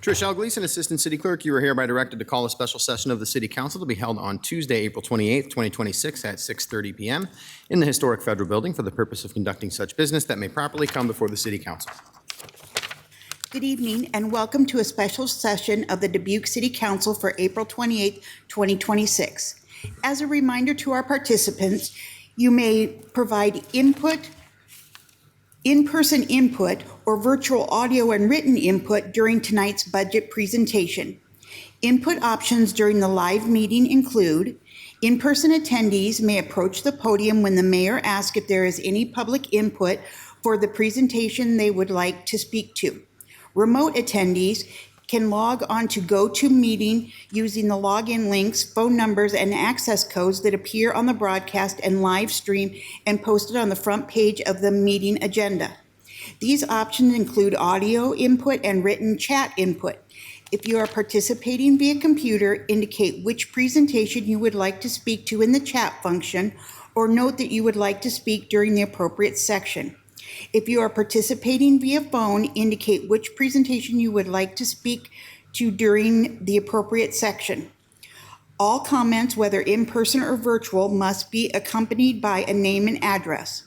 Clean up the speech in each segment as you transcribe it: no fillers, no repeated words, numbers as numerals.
Trish L. Gleason, Assistant City Clerk, you are hereby directed to call a special session of the City Council to be held on Tuesday, April 28th, 2026 at 6:30 p.m. in the Historic Federal Building for the purpose of conducting such business that may properly come before the City Council. Good evening and welcome to a special session of the Dubuque City Council for April 28, 2026. As a reminder to our participants, you may provide input, in-person input, or virtual audio and written input during tonight's budget presentation. Input options during the live meeting include in-person attendees may approach the podium when the mayor asks if there is any public input for the presentation they would like to speak to. Remote attendees can log on to GoToMeeting using the login links, phone numbers, and access codes that appear on the broadcast and live stream and posted on the front page of the meeting agenda. These options include audio input and written chat input. If you are participating via computer, indicate which presentation you would like to speak to in the chat function, or note that you would like to speak during the appropriate section. If you are participating via phone, indicate which presentation you would like to speak to during the appropriate section. All comments, whether in person or virtual, must be accompanied by a name and address.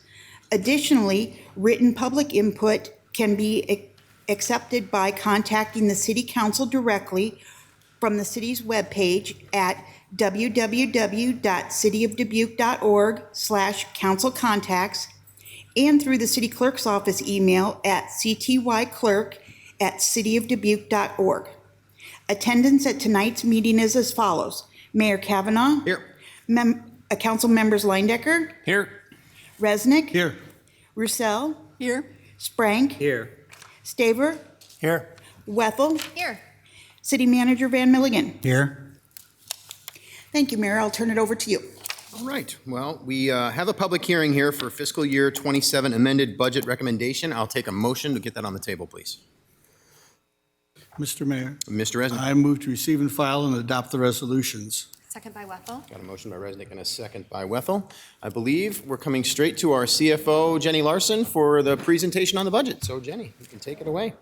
Additionally, written public input can be accepted by contacting the City Council directly from the city's webpage at www.cityofdubuque.org/councilcontacts and through the City Clerk's office email at ctyclerk@cityofdubuque.org. Attendance at tonight's meeting is as follows. Mayor Kavanaugh. Here. Council members Leindecker. Here. Resnick. Here. Roussel. Here. Sprank. Here. Staver. Here. Wethel. Here. City Manager Van Milligan. Here. Thank you, Mayor. I'll turn it over to you. All right. Well, we have a public hearing here for fiscal year 27 amended budget recommendation. I'll take a motion to get that on the table, please. Mr. Mayor, Mr. Resnick. I move to receive and file and adopt the resolutions. Second by Wethel. Got a motion by Resnick and a second by Wethel. I believe we're coming straight to our CFO, Jenny Larson, for the presentation on the budget. So, Jenny, you can take it away.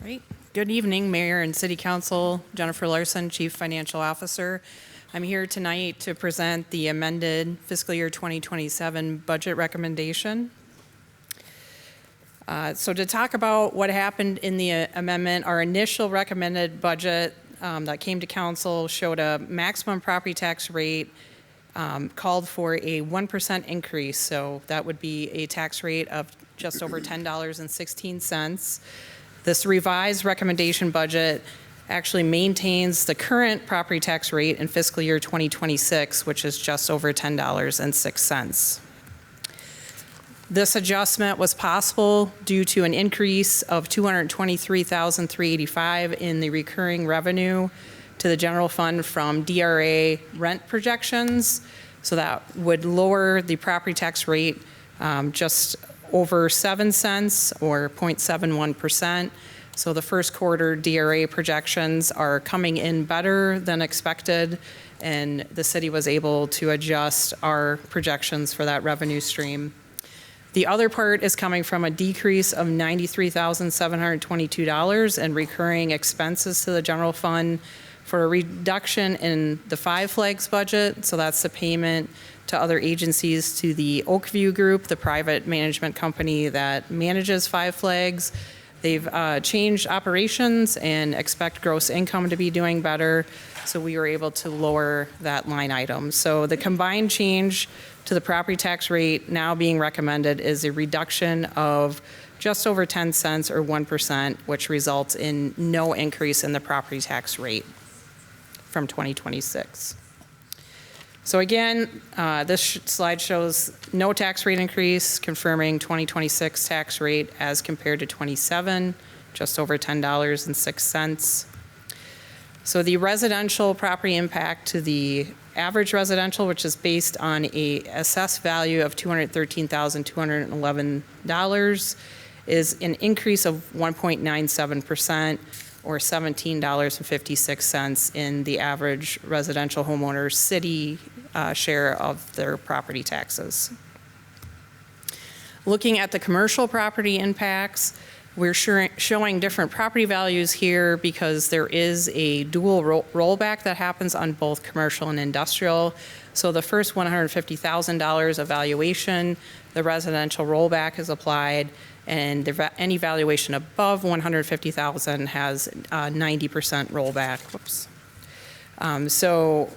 Great. Good evening, Mayor and City Council. Jennifer Larson, Chief Financial Officer. I'm here tonight to present the amended fiscal year 2027 budget recommendation. So to talk about what happened in the amendment, our initial recommended budget that came to council showed a maximum property tax rate called for a 1% increase. So that would be a tax rate of just over $10.16. This revised recommendation budget actually maintains the current property tax rate in fiscal year 2026, which is just over $10.06. This adjustment was possible due to an increase of $223,385 in the recurring revenue to the general fund from DRA rent projections. So that would lower the property tax rate just over 7 cents or 0.71%. So the first quarter DRA projections are coming in better than expected, and the city was able to adjust our projections for that revenue stream. The other part is coming from a decrease of $93,722 in recurring expenses to the general fund for a reduction in the Five Flags budget. So that's the payment to other agencies to the Oakview Group, the private management company that manages Five Flags. They've changed operations and expect gross income to be doing better, so we were able to lower that line item. So the combined change to the property tax rate now being recommended is a reduction of just over 10 cents or 1%, which results in no increase in the property tax rate from 2026. So again, this slide shows no tax rate increase, confirming 2026 tax rate as compared to 27, just over $10.06. So the residential property impact to the average residential, which is based on a assessed value of $213,211, is an increase of 1.97%. Or $17.56 in the average residential homeowner's city share of their property taxes. Looking at the commercial property impacts, We're showing different property values here because there is a dual rollback that happens on both commercial and industrial. So the first $150,000 evaluation, the residential rollback is applied, and any valuation above $150,000 has 90% rollback. Whoops. So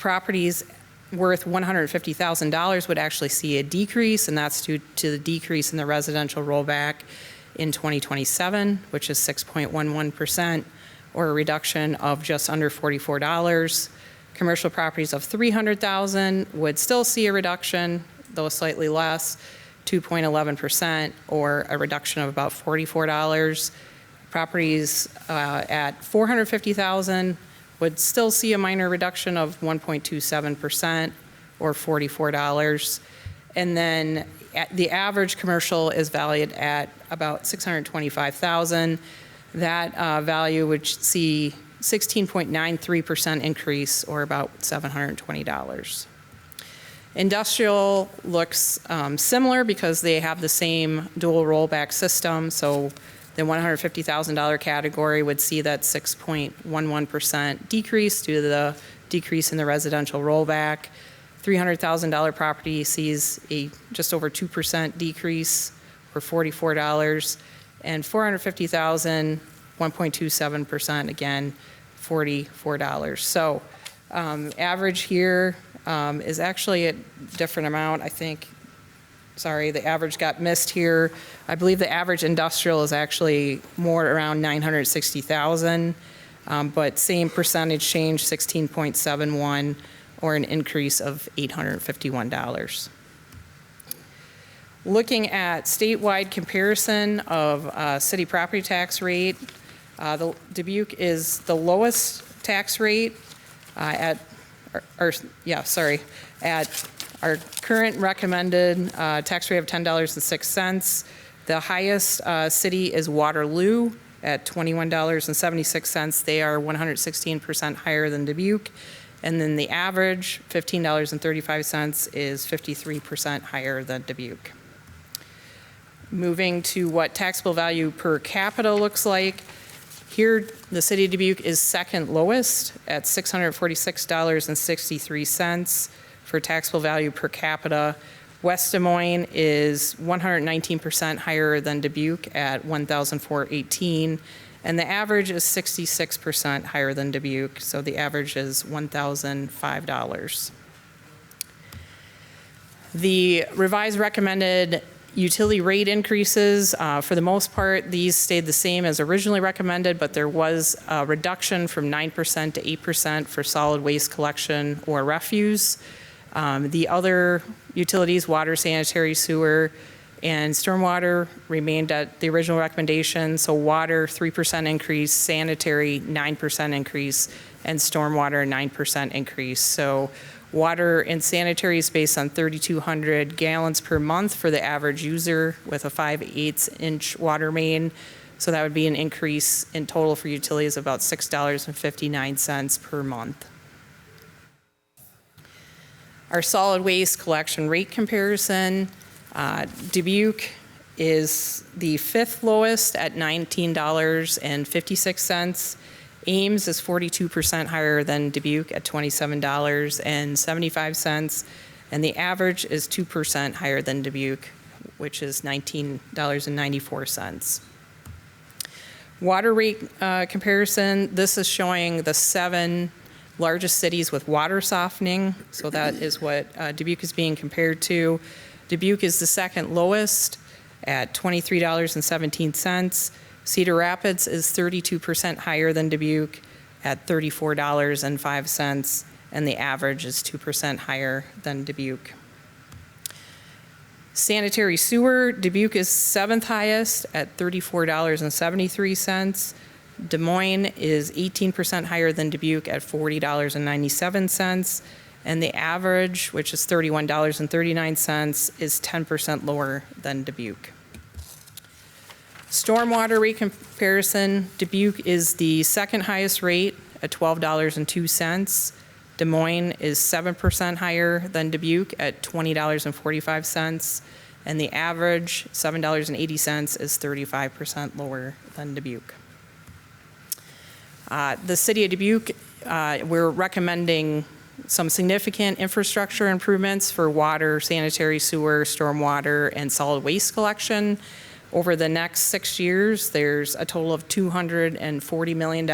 properties worth $150,000 would actually see a decrease, and that's due to the decrease in the residential rollback in 2027, which is 6.11%, or a reduction of just under $44. Commercial properties of $300,000 would still see a reduction, though slightly less, 2.11%, or a reduction of about $44. Properties at $450,000 would still see a minor reduction of 1.27%, or $44. And then the average commercial is valued at about $625,000. That value would see 16.93% increase, or about $720. Industrial looks similar because they have the same dual rollback system. So the $150,000 category would see that 6.11% decrease due to the decrease in the residential rollback. $300,000 property sees a just over 2% decrease, or $44, and $450,000, 1.27%, again, $44. So average here is actually a different amount, I think. Sorry, the average got missed here. I believe the average industrial is actually more around 960,000, but same percentage change, 16.71, or an increase of $851. Looking at statewide comparison of city property tax rate, Dubuque is the lowest tax rate at our current recommended tax rate of $10.06. The highest city is Waterloo at $21.76. They are 116% higher than Dubuque. And then the average, $15.35, is 53% higher than Dubuque. Moving to what taxable value per capita looks like. Here, the city of Dubuque is second lowest at $646.63 for taxable value per capita. West Des Moines is 119% higher than Dubuque at $1,418. And the average is 66% higher than Dubuque, so the average is $1,005. The revised recommended utility rate increases, for the most part, these stayed the same as originally recommended, but there was a reduction from 9% to 8% for solid waste collection or refuse. The other utilities, water, sanitary, sewer, and stormwater remained at the original recommendation. So water, 3% increase, sanitary, 9% increase, and stormwater, 9% increase. So water and sanitary is based on 3,200 gallons per month for the average user with a 5/8-inch water main. So that would be an increase in total for utilities of about $6.59 per month. Our solid waste collection rate comparison. Dubuque is the fifth lowest at $19.56. Ames is 42% higher than Dubuque at $27.75. And the average is 2% higher than Dubuque, which is $19.94. Water rate comparison, this is showing the 7 largest cities with water softening. So that is what Dubuque is being compared to. Dubuque is the second lowest at $23.17. Cedar Rapids is 32% higher than Dubuque at $34.05, and the average is 2% higher than Dubuque. Sanitary sewer, Dubuque is 7th highest at $34.73. Des Moines is 18% higher than Dubuque at $40.97. And the average, which is $31.39, is 10% lower than Dubuque. Stormwater rate comparison, Dubuque is the second highest rate at $12.02. Des Moines is 7% higher than Dubuque at $20.45. and the average, $7.80, is 35% lower than Dubuque. The city of Dubuque, we're recommending some significant infrastructure improvements for water, sanitary sewer, stormwater, and solid waste collection. Over the next 6 years, there's a total of $240 million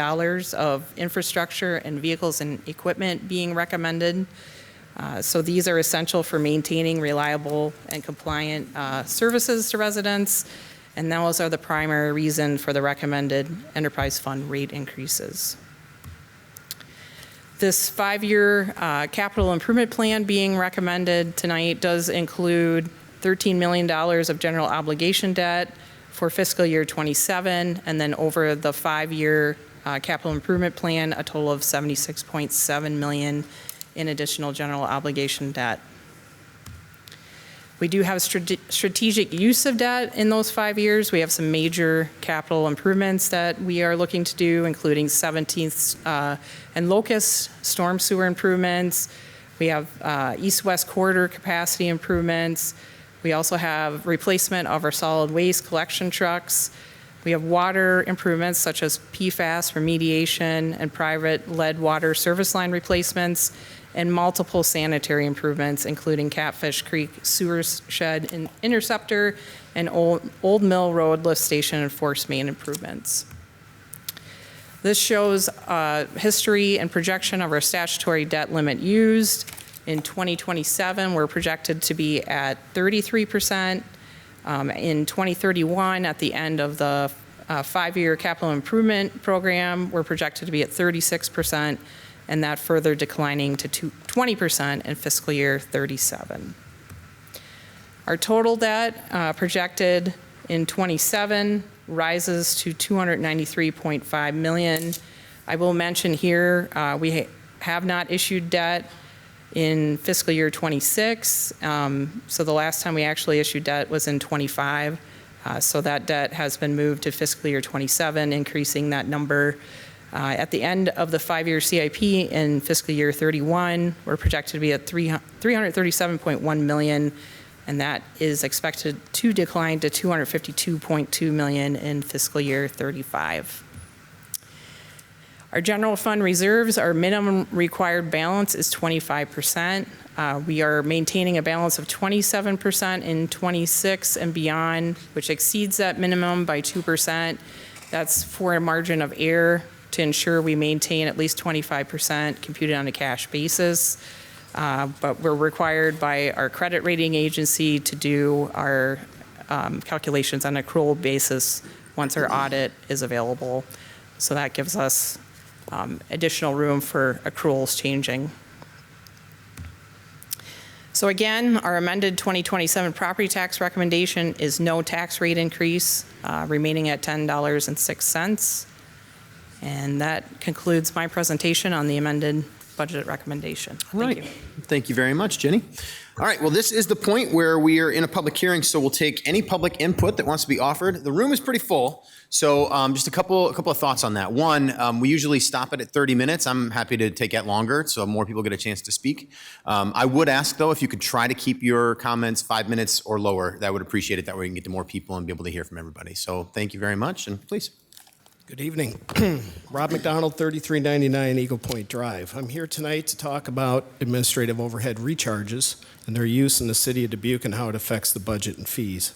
of infrastructure and vehicles and equipment being recommended. So these are essential for maintaining reliable and compliant services to residents, and those are the primary reason for the recommended enterprise fund rate increases. This 5-year capital improvement plan being recommended tonight does include $13 million of general obligation debt for fiscal year 27, and then over the 5-year capital improvement plan, a total of $76.7 million in additional general obligation debt. We do have strategic use of debt in those 5 years. We have some major capital improvements that we are looking to do, including 17th and Locust storm sewer improvements. We have east-west corridor capacity improvements. We also have replacement of our solid waste collection trucks. We have water improvements such as PFAS remediation and private lead water service line replacements, and multiple sanitary improvements, including Catfish Creek Sewer Shed and Interceptor and Old Mill Road Lift Station and Force Main improvements. This shows history and projection of our statutory debt limit used. In 2027, we're projected to be at 33%. In 2031, at the end of the 5-year capital improvement program, we're projected to be at 36%, and that further declining to 20% in fiscal year 37. Our total debt projected in 27 rises to $293.5 million. I will mention here, we have not issued debt in fiscal year 26. So the last time we actually issued debt was in 25. So that debt has been moved to fiscal year 27, increasing that number. At the end of the 5-year CIP in fiscal year 31, we're projected to be at $337.1 million, and that is expected to decline to $252.2 million in fiscal year 35. Our general fund reserves, our minimum required balance is 25%. We are maintaining a balance of 27% in 26 and beyond, which exceeds that minimum by 2%. That's for a margin of error to ensure we maintain at least 25% computed on a cash basis. But we're required by our credit rating agency to do our calculations on an accrual basis once our audit is available. So that gives us additional room for accruals changing. So again, our amended 2027 property tax recommendation is no tax rate increase, remaining at $10.06. And that concludes my presentation on the amended budget recommendation. Thank you. Thank you very much, Jenny. All right, well, this is the point where we are in a public hearing, so we'll take any public input that wants to be offered. The room is pretty full, so just a couple of thoughts on that. One, we usually stop it at 30 minutes. I'm happy to take that longer, so more people get a chance to speak. I would ask, though, if you could try to keep your comments 5 minutes or lower. That would appreciate it. That way we can get to more people and be able to hear from everybody. So thank you very much, and please. Good evening. Rob McDonald, 3399 Eagle Point Drive. I'm here tonight to talk about administrative overhead recharges and their use in the city of Dubuque and how it affects the budget and fees.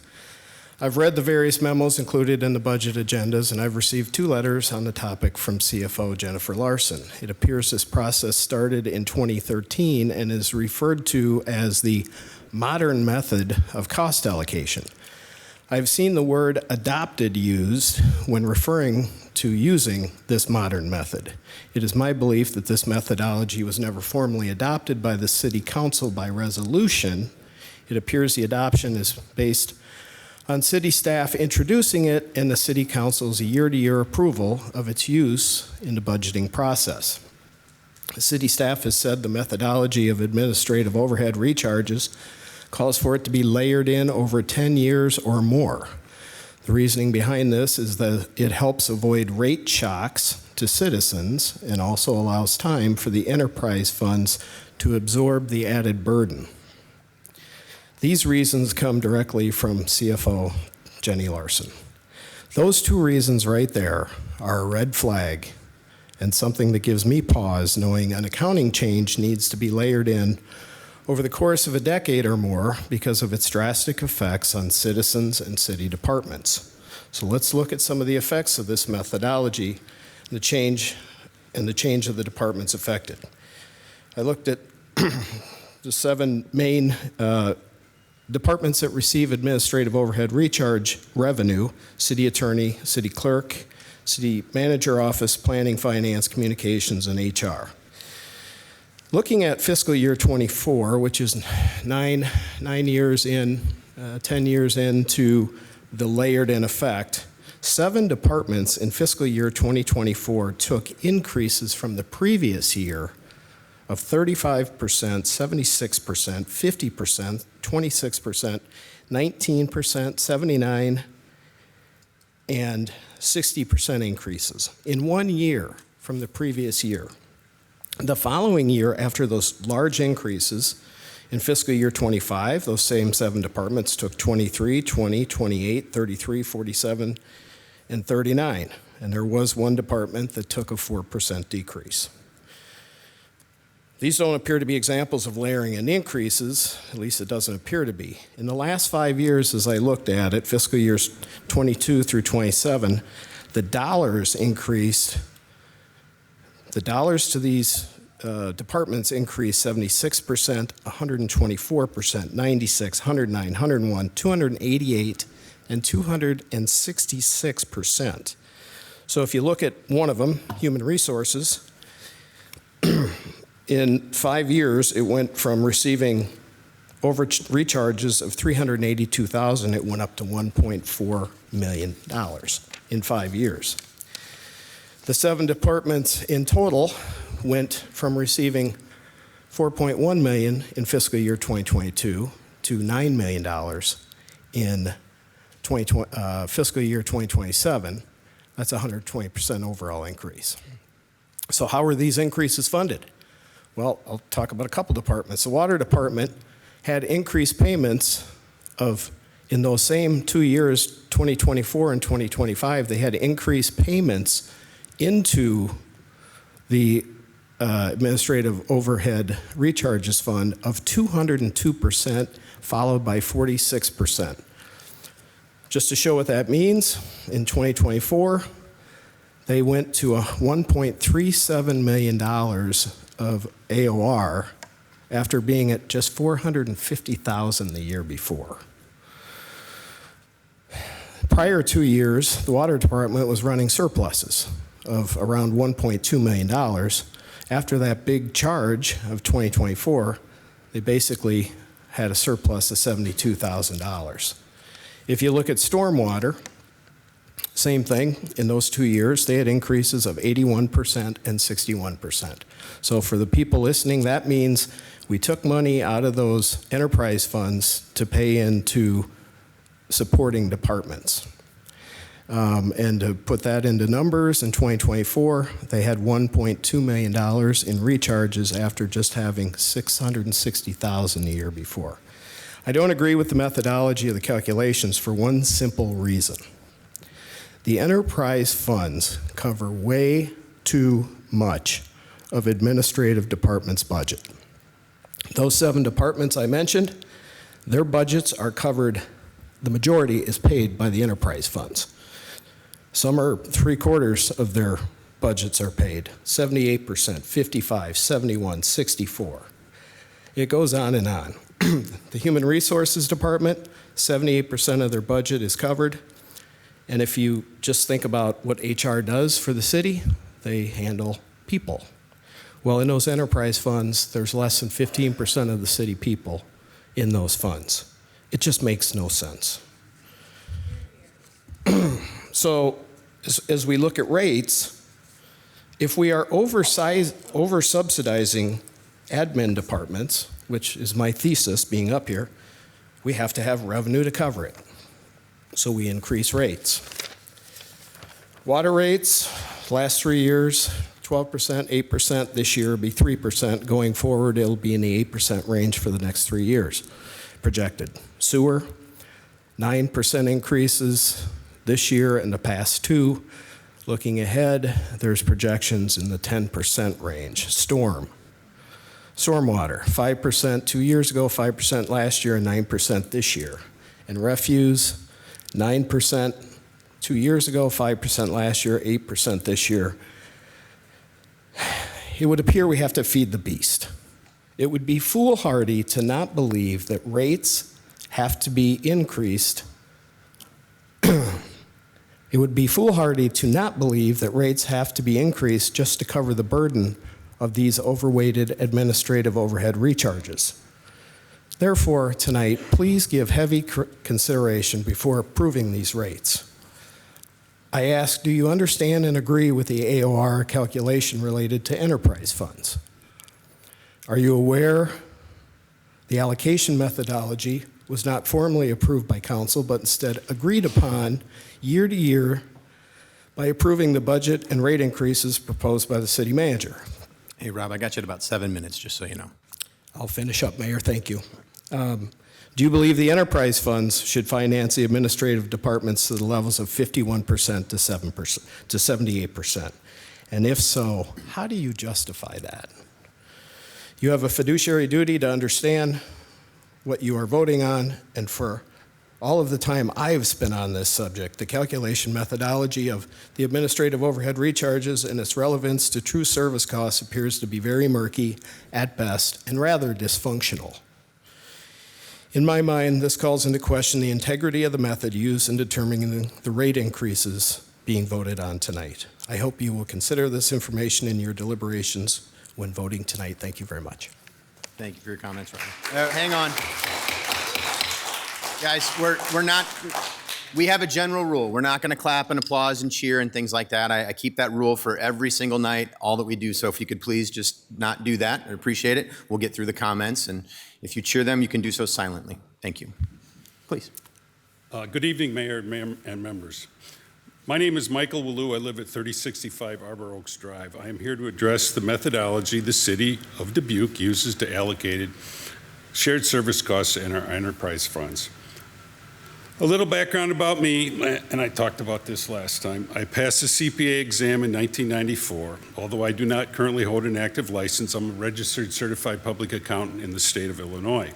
I've read the various memos included in the budget agendas, and I've received 2 letters on the topic from CFO Jennifer Larson. It appears this process started in 2013 and is referred to as the modern method of cost allocation. I've seen the word adopted used when referring to using this modern method. It is my belief that this methodology was never formally adopted by the City Council by resolution. It appears the adoption is based on city staff introducing it and the City Council's year-to-year approval of its use in the budgeting process. The city staff has said the methodology of administrative overhead recharges calls for it to be layered in over 10 years or more. The reasoning behind this is that it helps avoid rate shocks to citizens and also allows time for the enterprise funds to absorb the added burden. These reasons come directly from CFO Jenny Larson. Those two reasons right there are a red flag and something that gives me pause knowing an accounting change needs to be layered in over the course of a decade or more because of its drastic effects on citizens and city departments. So let's look at some of the effects of this methodology and the change of the departments affected. I looked at the 7 main departments that receive administrative overhead recharge revenue: city attorney, city clerk, city manager office, planning, finance, communications, and HR. Looking at fiscal year 24, which is 10 years into the layered in effect, 7 departments in fiscal year 2024 took increases from the previous year of 35%, 76%, 50%, 26%, 19%, 79%, and 60% increases in 1 year from the previous year. The following year, after those large increases, in fiscal year 25, those same 7 departments took 23, 20, 28, 33, 47, and 39. And there was one department that took a 4% decrease. These don't appear to be examples of layering in increases, at least it doesn't appear to be. In the last 5 years, as I looked at it, fiscal years 22 through 27, the dollars increased. The dollars to these departments increased 76%, 124%, 96, 109, 101, 288, and 266%. So if you look at one of them, human resources, in 5 years, it went from receiving recharges of $382,000, it went up to $1.4 million in 5 years. The 7 departments in total went from receiving $4.1 million in fiscal year 2022 to $9 million in fiscal year 2027. That's a 120% overall increase. So how were these increases funded? Well, I'll talk about a couple departments. The water department had increased payments in those same 2 years, 2024 and 2025, they had increased payments into the administrative overhead recharges fund of 202%, followed by 46%. Just to show what that means, in 2024, they went to a $1.37 million of AOR after being at just $450,000 the year before. Prior 2 years, the water department was running surpluses of around $1.2 million. After that big charge of 2024, they basically had a surplus of $72,000. If you look at stormwater, same thing. In those 2 years, they had increases of 81% and 61%. So for the people listening, that means we took money out of those enterprise funds to pay into supporting departments. And to put that into numbers, in 2024, they had $1.2 million in recharges after just having $660,000 the year before. I don't agree with the methodology of the calculations for one simple reason. The enterprise funds cover way too much of administrative department's budget. Those 7 departments I mentioned, their budgets are covered, the majority is paid by the enterprise funds. Some are 3/4 of their budgets are paid, 78%, 55, 71, 64. It goes on and on. The Human Resources Department, 78% of their budget is covered. And if you just think about what HR does for the city, they handle people. Well, in those enterprise funds, there's less than 15% of the city people in those funds. It just makes no sense. So as we look at rates, if we are over-subsidizing admin departments, which is my thesis being up here, we have to have revenue to cover it. So we increase rates. Water rates, last 3 years, 12%, 8%. This year will be 3%. Going forward, it'll be in the 8% range for the next 3 years. projected. Sewer, 9% increases this year and the past two. Looking ahead, there's projections in the 10% range. Stormwater, 5% 2 years ago, 5% last year, and 9% this year. And refuse, 9% 2 years ago, 5% last year, 8% this year. It would appear we have to feed the beast. It would be foolhardy to not believe that rates have to be increased. It would be foolhardy to not believe that rates have to be increased just to cover the burden of these overweighted administrative overhead recharges. Therefore, tonight, please give heavy consideration before approving these rates. I ask, do you understand and agree with the AOR calculation related to enterprise funds? Are you aware the allocation methodology was not formally approved by council, but instead agreed upon year to year by approving the budget and rate increases proposed by the city manager? Hey, Rob, I got you at about 7 minutes, just so you know. I'll finish up, Mayor. Thank you. Do you believe the enterprise funds should finance the administrative departments to the levels of 51% to 7% to 78%? And if so, how do you justify that? You have a fiduciary duty to understand what you are voting on, and for all of the time I've spent on this subject, the calculation methodology of the administrative overhead recharges and its relevance to true service costs appears to be very murky at best and rather dysfunctional. In my mind, this calls into question the integrity of the method used in determining the rate increases being voted on tonight. I hope you will consider this information in your deliberations when voting tonight. Thank you very much. Thank you for your comments, Rob. Hang on. Guys, we have a general rule. We're not going to clap and applause and cheer and things like that. I keep that rule for every single night, all that we do. So if you could please just not do that, I appreciate it. We'll get through the comments, and if you cheer them, you can do so silently. Thank you. Please. Good evening, Mayor and members. My name is Michael Wallou. I live at 3065 Arbor Oaks Drive. I am here to address the methodology the city of Dubuque uses to allocate shared service costs in our enterprise funds. A little background about me, and I talked about this last time. I passed the CPA exam in 1994. Although I do not currently hold an active license, I'm a registered certified public accountant in the state of Illinois.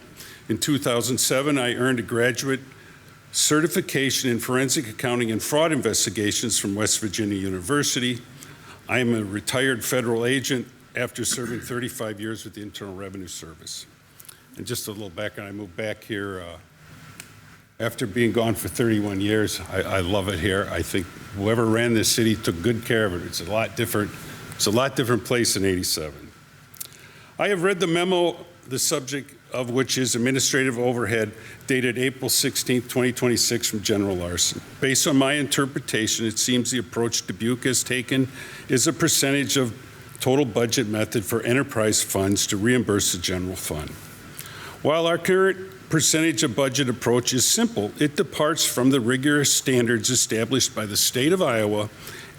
In 2007, I earned a graduate certification in forensic accounting and fraud investigations from West Virginia University. I am a retired federal agent after serving 35 years with the Internal Revenue Service. And just a little background, I moved back here after being gone for 31 years. I love it here. I think whoever ran this city took good care of it. It's a lot different. It's a lot different place in '87. I have read the memo, the subject of which is administrative overhead, dated April 16, 2026 from General Larson. Based on my interpretation, it seems the approach Dubuque has taken is a percentage of total budget method for enterprise funds to reimburse the general fund. While our current percentage of budget approach is simple, it departs from the rigorous standards established by the state of Iowa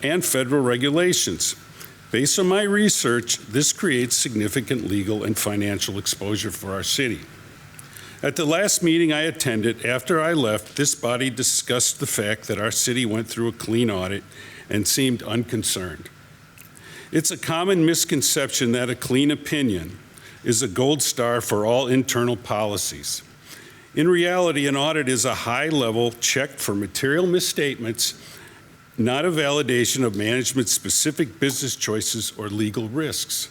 and federal regulations. Based on my research, this creates significant legal and financial exposure for our city. At the last meeting I attended, after I left, this body discussed the fact that our city went through a clean audit and seemed unconcerned. It's a common misconception that a clean opinion is a gold star for all internal policies. In reality, an audit is a high-level check for material misstatements, not a validation of management's specific business choices or legal risks.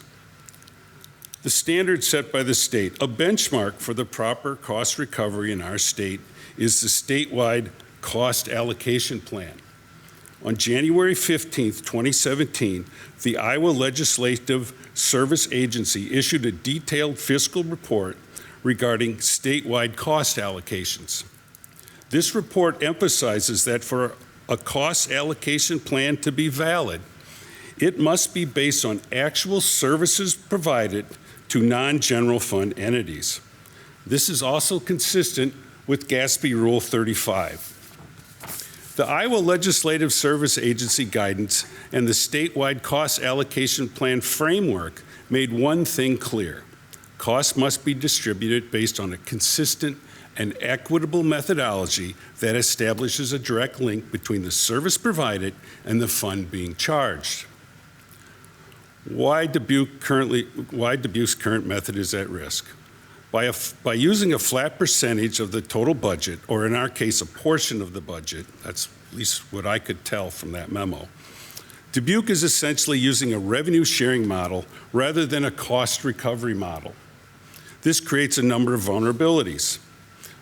The standard set by the state, a benchmark for the proper cost recovery in our state, is the statewide cost allocation plan. On January 15, 2017, the Iowa Legislative Service Agency issued a detailed fiscal report regarding statewide cost allocations. This report emphasizes that for a cost allocation plan to be valid, it must be based on actual services provided to non-general fund entities. This is also consistent with GASB Rule 35. The Iowa Legislative Service Agency guidance and the statewide cost allocation plan framework made one thing clear: costs must be distributed based on a consistent an equitable methodology that establishes a direct link between the service provided and the fund being charged. Why Dubuque's current method is at risk? By using a flat percentage of the total budget, or in our case, a portion of the budget, that's at least what I could tell from that memo, Dubuque is essentially using a revenue sharing model rather than a cost recovery model. This creates a number of vulnerabilities.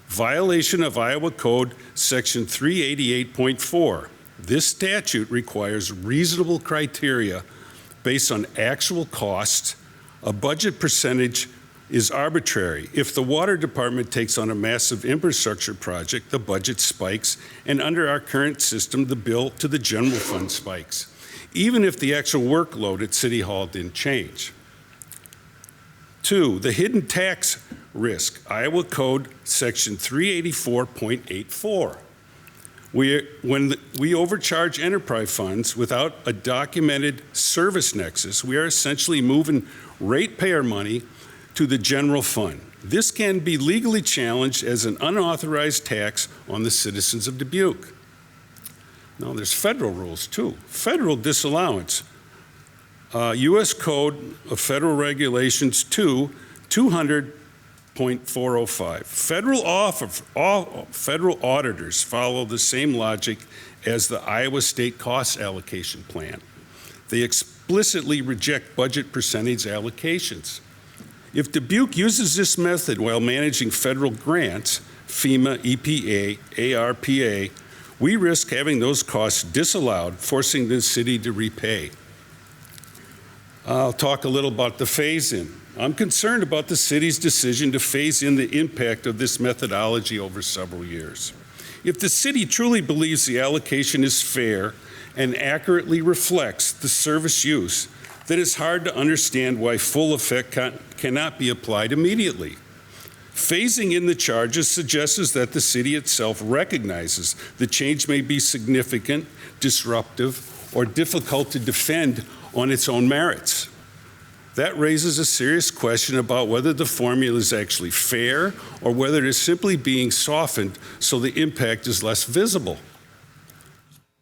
Violation of Iowa Code Section 388.4. This statute requires reasonable criteria based on actual costs. A budget percentage is arbitrary. If the water department takes on a massive infrastructure project, the budget spikes, and under our current system, the bill to the general fund spikes, even if the actual workload at City Hall didn't change. 2, the hidden tax risk, Iowa Code Section 384.84. When we overcharge enterprise funds without a documented service nexus, we are essentially moving ratepayer money to the general fund. This can be legally challenged as an unauthorized tax on the citizens of Dubuque. Now, there's federal rules too. Federal disallowance. U.S. Code of Federal Regulations 200.405. Federal auditors follow the same logic as the Iowa State Cost Allocation Plan. They explicitly reject budget percentage allocations. If Dubuque uses this method while managing federal grants, FEMA, EPA, ARPA, we risk having those costs disallowed, forcing the city to repay. I'll talk a little about the phase-in. I'm concerned about the city's decision to phase in the impact of this methodology over several years. If the city truly believes the allocation is fair and accurately reflects the service use, then it's hard to understand why full effect cannot be applied immediately. Phasing in the charges suggests that the city itself recognizes the change may be significant, disruptive, or difficult to defend on its own merits. That raises a serious question about whether the formula is actually fair or whether it is simply being softened so the impact is less visible.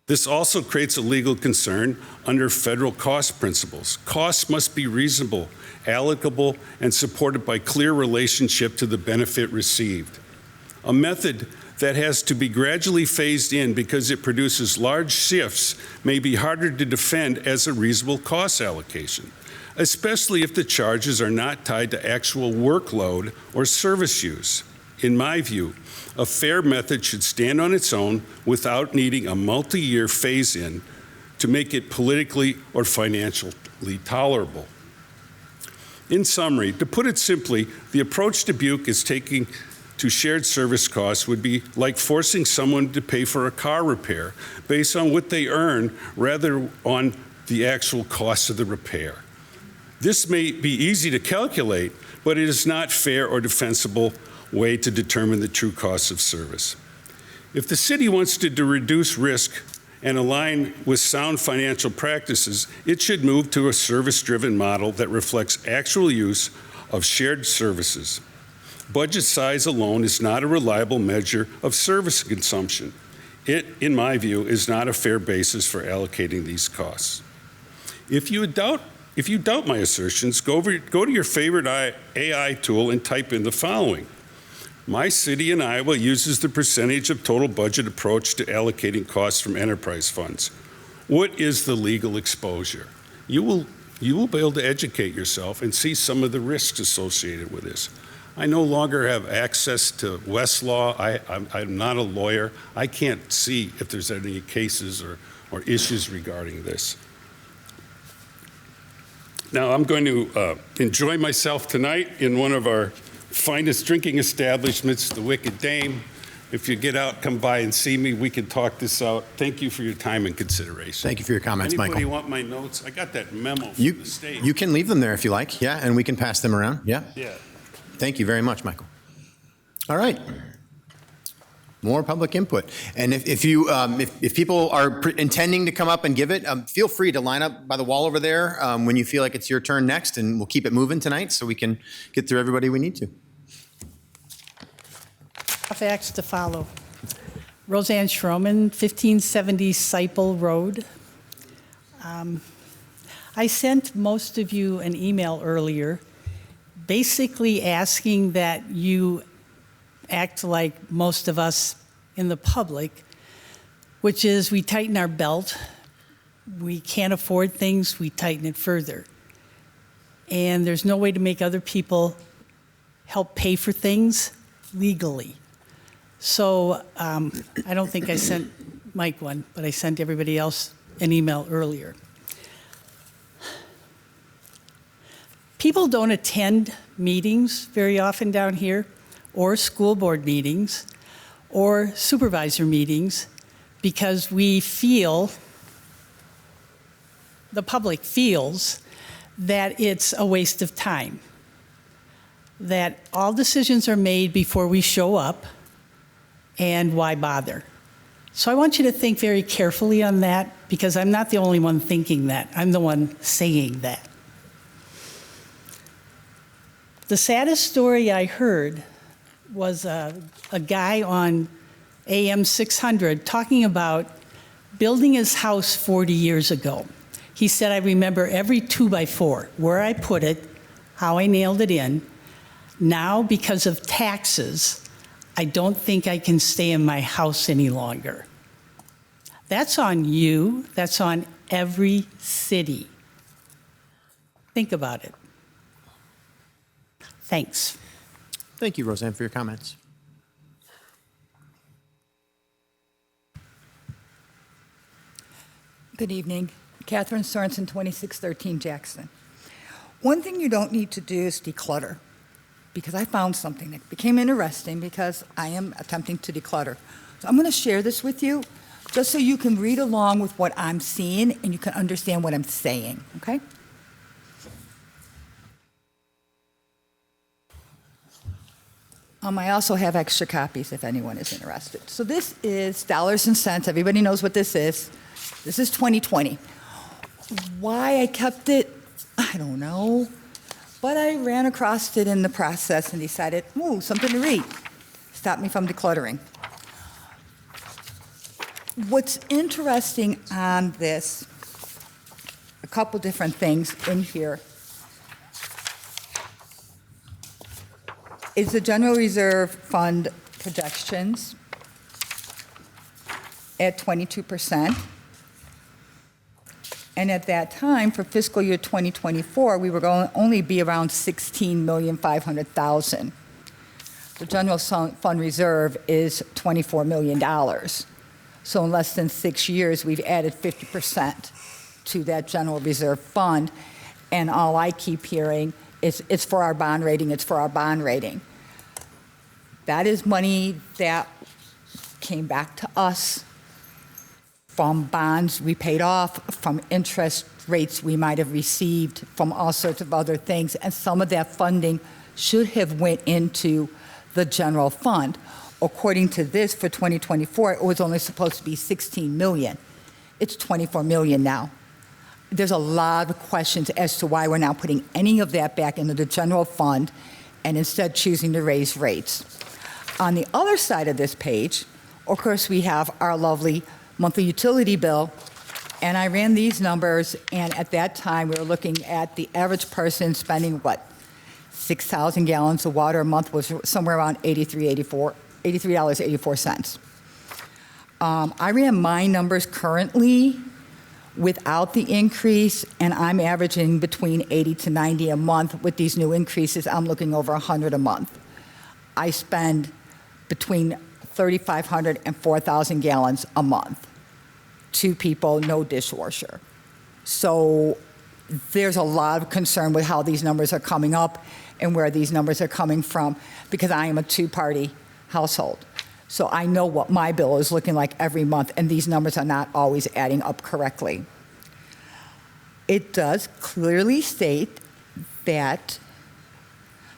This also creates a legal concern under federal cost principles. Costs must be reasonable, allocable, and supported by clear relationship to the benefit received. A method that has to be gradually phased in because it produces large shifts may be harder to defend as a reasonable cost allocation, especially if the charges are not tied to actual workload or service use. In my view, a fair method should stand on its own without needing a multi-year phase-in to make it politically or financially tolerable. In summary, to put it simply, the approach Dubuque is taking to shared service costs would be like forcing someone to pay for a car repair based on what they earn rather on the actual cost of the repair. This may be easy to calculate, but it is not fair or defensible way to determine the true cost of service. If the city wants to reduce risk and align with sound financial practices, it should move to a service-driven model that reflects actual use of shared services. Budget size alone is not a reliable measure of service consumption. It, in my view, is not a fair basis for allocating these costs. If you doubt my assertions, go to your favorite AI tool and type in the following. My city in Iowa uses the percentage of total budget approach to allocating costs from enterprise funds. What is the legal exposure? You will be able to educate yourself and see some of the risks associated with this. I no longer have access to Westlaw. I'm not a lawyer. I can't see if there's any cases or issues regarding this. Now, I'm going to enjoy myself tonight in one of our finest drinking establishments, the Wicked Dame. If you get out, come by and see me. We can talk this out. Thank you for your time and consideration. Thank you for your comments, Michael. Anybody want my notes? I got that memo from the state. You can leave them there if you like, yeah, and we can pass them around, yeah. Yeah. Thank you very much, Michael. All right. More public input. And if people are intending to come up and give it, feel free to line up by the wall over there when you feel like it's your turn next, and we'll keep it moving tonight so we can get through everybody we need to. Tough acts to follow. Roseanne Schroman, 1570 Seiple Road. I sent most of you an email earlier, basically asking that you act like most of us in the public, which is we tighten our belt. We can't afford things, we tighten it further. And there's no way to make other people help pay for things legally. So I don't think I sent Mike one, but I sent everybody else an email earlier. People don't attend meetings very often down here, or school board meetings, or supervisor meetings, because we feel, the public feels, that it's a waste of time. That all decisions are made before we show up, and why bother? So I want you to think very carefully on that, because I'm not the only one thinking that. I'm the one saying that. The saddest story I heard was a guy on AM 600 talking about building his house 40 years ago. He said, I remember every 2x4, where I put it, how I nailed it in. Now, because of taxes, I don't think I can stay in my house any longer. That's on you. That's on every city. Think about it. Thanks. Thank you, Roseanne, for your comments. Good evening. Catherine Sorensen, 2613 Jackson. One thing you don't need to do is declutter, because I found something that became interesting because I am attempting to declutter. So I'm going to share this with you just so you can read along with what I'm seeing and you can understand what I'm saying, okay? I also have extra copies if anyone is interested. So this is dollars and cents. Everybody knows what this is. This is 2020. Why I kept it, I don't know. But I ran across it in the process and decided, ooh, something to read. Stop me from decluttering. What's interesting on this, a couple different things in here, is the General Reserve Fund projections at 22%. And at that time, for fiscal year 2024, we were going to only be around $16,500,000. The general fund reserve is $24 million. So in less than 6 years, we've added 50% to that general reserve fund. And all I keep hearing is it's for our bond rating, it's for our bond rating. That is money that came back to us from bonds we paid off, from interest rates we might have received, from all sorts of other things. And some of that funding should have went into the general fund. According to this, for 2024, it was only supposed to be 16 million. It's 24 million now. There's a lot of questions as to why we're now putting any of that back into the general fund and instead choosing to raise rates. On the other side of this page, of course, we have our lovely monthly utility bill. And I ran these numbers, and at that time, we were looking at the average person spending, what, 6,000 gallons of water a month was somewhere around $83.84. I ran my numbers currently without the increase, and I'm averaging between 80 to 90 a month. With these new increases, I'm looking over 100 a month. I spend between 3,500 and 4,000 gallons a month. 2 people, no dishwasher. So there's a lot of concern with how these numbers are coming up and where these numbers are coming from, because I am a 2-party household. So I know what my bill is looking like every month, and these numbers are not always adding up correctly. It does clearly state that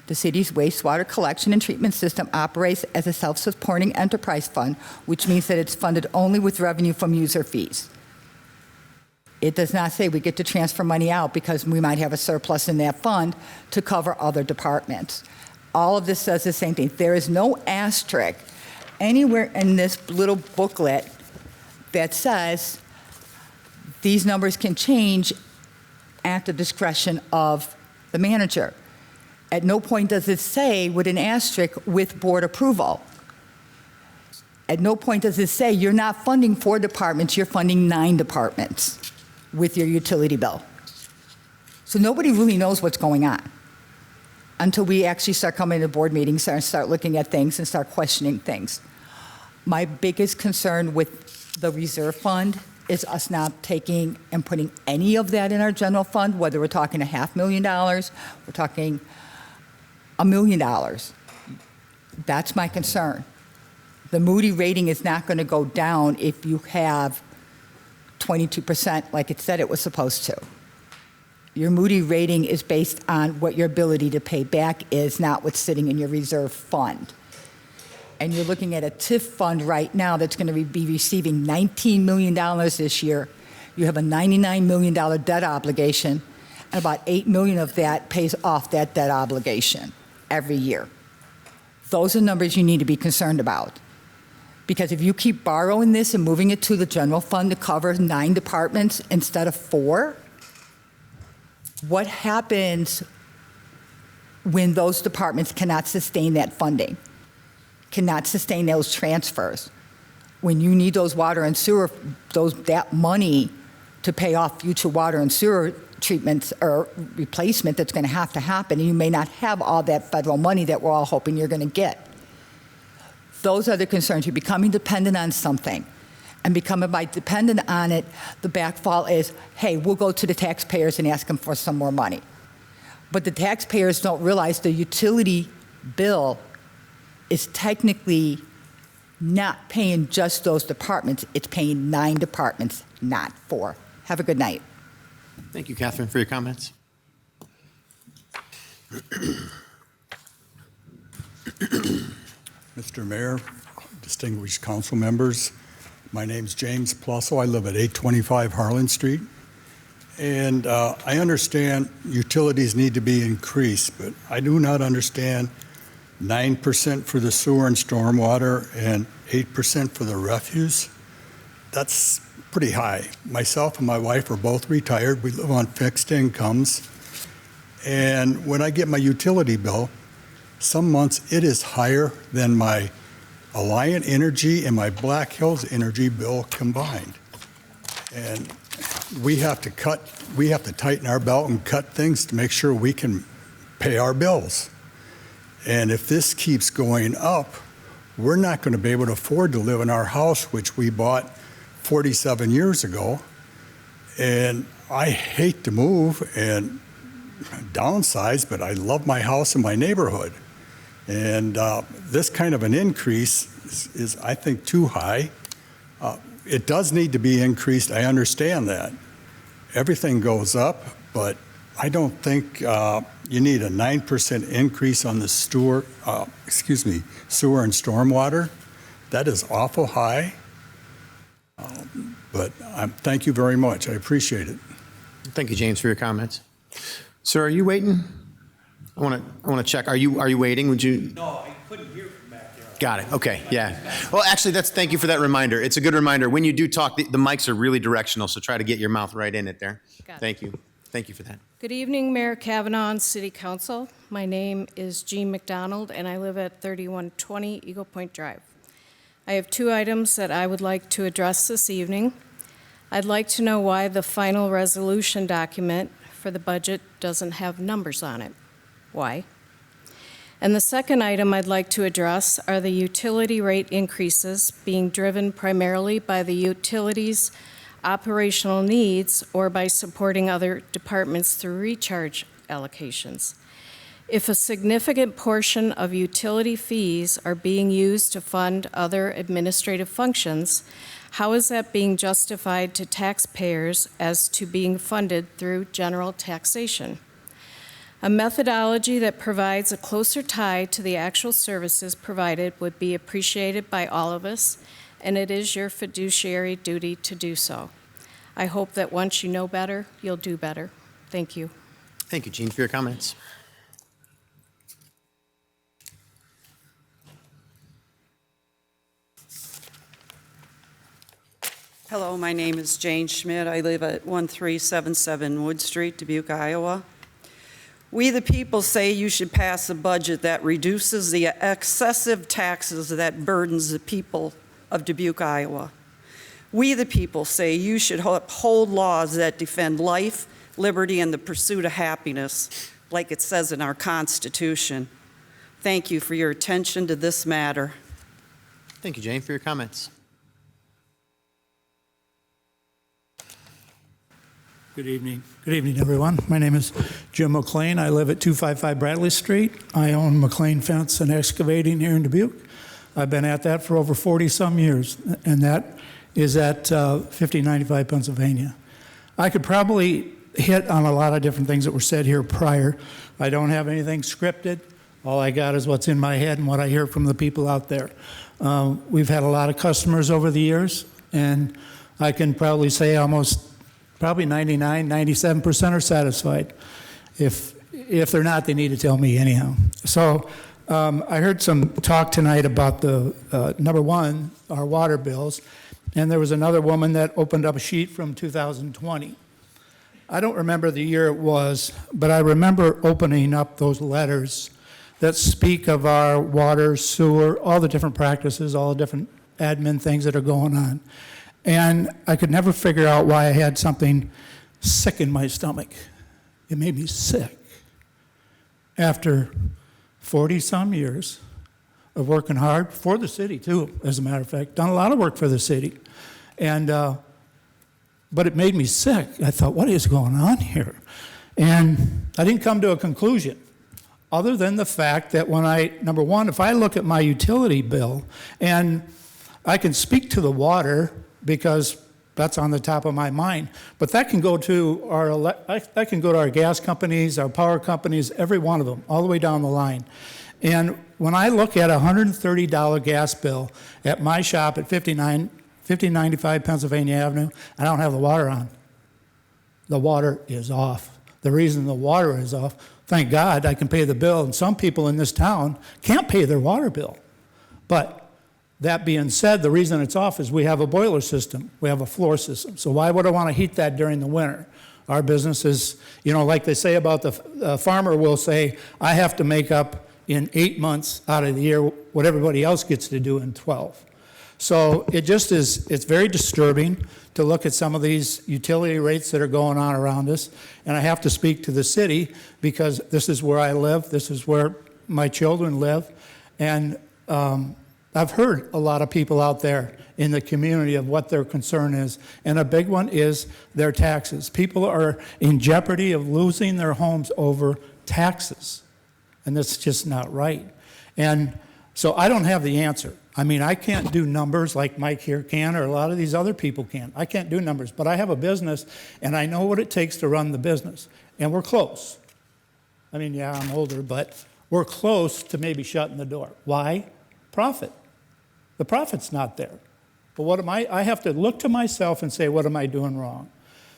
the city's wastewater collection and treatment system operates as a self-supporting enterprise fund, which means that it's funded only with revenue from user fees. It does not say we get to transfer money out because we might have a surplus in that fund to cover other departments. All of this says the same thing. There is no asterisk anywhere in this little booklet that says these numbers can change at the discretion of the manager. At no point does it say with an asterisk with board approval. At no point does it say you're not funding 4 departments, you're funding 9 departments with your utility bill. So nobody really knows what's going on until we actually start coming to board meetings and start looking at things and start questioning things. My biggest concern with the reserve fund is us not taking and putting any of that in our general fund, whether we're talking $500,000, we're talking $1 million. That's my concern. The Moody rating is not going to go down if you have 22% like it said it was supposed to. Your Moody rating is based on what your ability to pay back is, not what's sitting in your reserve fund. And you're looking at a TIF fund right now that's going to be receiving $19 million this year. You have a $99 million debt obligation, and about $8 million of that pays off that debt obligation every year. Those are numbers you need to be concerned about. Because if you keep borrowing this and moving it to the general fund to cover 9 departments instead of 4, what happens when those departments cannot sustain that funding, cannot sustain those transfers? When you need those water and sewer, that money to pay off future water and sewer treatments or replacement that's going to happen, and you may not have all that federal money that we're all hoping you're going to get. Those are the concerns. You're becoming dependent on something. And becoming dependent on it, the backfall is, hey, we'll go to the taxpayers and ask them for some more money. But the taxpayers don't realize the utility bill is technically not paying just those departments. It's paying 9 departments, not 4. Have a good night. Thank you, Catherine, for your comments. Mr. Mayor, distinguished council members, my name's James Plusso. I live at 825 Harlan Street. And I understand utilities need to be increased, but I do not understand 9% for the sewer and stormwater and 8% for the refuse. That's pretty high. Myself and my wife are both retired. We live on fixed incomes. And when I get my utility bill, some months it is higher than my Alliant Energy and my Black Hills Energy bill combined. And we have to tighten our belt and cut things to make sure we can pay our bills. And if this keeps going up, we're not going to be able to afford to live in our house, which we bought 47 years ago. And I hate to move and downsize, but I love my house and my neighborhood. And this kind of an increase is, I think, too high. It does need to be increased. I understand that. Everything goes up, but I don't think you need a 9% increase on the sewer and stormwater. That is awful high. But thank you very much. I appreciate it. Thank you, James, for your comments. Sir, are you waiting? I want to check. Are you waiting? Would you? No, I couldn't hear from back there. Got it. Okay. Yeah. Well, actually, thank you for that reminder. It's a good reminder. When you do talk, the mics are really directional, so try to get your mouth right in it there. Got it. Thank you. Thank you for that. Good evening, Mayor Kavanaugh and City Council. My name is Jean McDonald, and I live at 3120 Eagle Point Drive. I have 2 items that I would like to address this evening. I'd like to know why the final resolution document for the budget doesn't have numbers on it. Why? And the second item I'd like to address are the utility rate increases being driven primarily by the utilities' operational needs or by supporting other departments through recharge allocations. If a significant portion of utility fees are being used to fund other administrative functions, how is that being justified to taxpayers as to being funded through general taxation? A methodology that provides a closer tie to the actual services provided would be appreciated by all of us, and it is your fiduciary duty to do so. I hope that once you know better, you'll do better. Thank you. Thank you, Jean, for your comments. Hello, my name is Jane Schmidt. I live at 1377 Wood Street, Dubuque, Iowa. We the people say you should pass a budget that reduces the excessive taxes that burdens the people of Dubuque, Iowa. We the people say you should uphold laws that defend life, liberty, and the pursuit of happiness, like it says in our Constitution. Thank you for your attention to this matter. Thank you, Jane, for your comments. Good evening. Good evening, everyone. My name is Jim McLean. I live at 255 Bradley Street. I own McLean Fence and Excavating here in Dubuque. I've been at that for over 40-some years, and that is at 5095 Pennsylvania. I could probably hit on a lot of different things that were said here prior. I don't have anything scripted. All I got is what's in my head and what I hear from the people out there. We've had a lot of customers over the years, and I can probably say probably 99, 97% are satisfied. If they're not, they need to tell me anyhow. So I heard some talk tonight about the, number one, our water bills, and there was another woman that opened up a sheet from 2020. I don't remember the year it was, but I remember opening up those letters that speak of our water, sewer, all the different practices, all the different admin things that are going on. And I could never figure out why I had something sick in my stomach. It made me sick. After 40-some years of working hard for the city, too, as a matter of fact, done a lot of work for the city. And, but it made me sick. I thought, what is going on here? And I didn't come to a conclusion other than the fact that when number one, if I look at my utility bill, and I can speak to the water because that's on the top of my mind, but that can go to our gas companies, our power companies, every one of them, all the way down the line. And when I look at a $130 gas bill at my shop at 5095 Pennsylvania Avenue, I don't have the water on. The water is off. The reason the water is off, thank God I can pay the bill, and some people in this town can't pay their water bill. But that being said, the reason it's off is we have a boiler system. We have a floor system. So why would I want to heat that during the winter? Our business is, like they say about the farmer will say, I have to make up in 8 months out of the year what everybody else gets to do in 12. So it just is, it's very disturbing to look at some of these utility rates that are going on around us. And I have to speak to the city because this is where I live. This is where my children live. And I've heard a lot of people out there in the community of what their concern is. And a big one is their taxes. People are in jeopardy of losing their homes over taxes. And that's just not right. And so I don't have the answer. I mean, I can't do numbers like Mike here can or a lot of these other people can. I can't do numbers, but I have a business and I know what it takes to run the business. And we're close. I mean, yeah, I'm older, but we're close to maybe shutting the door. Why? Profit. The profit's not there. But what am I have to look to myself and say, what am I doing wrong?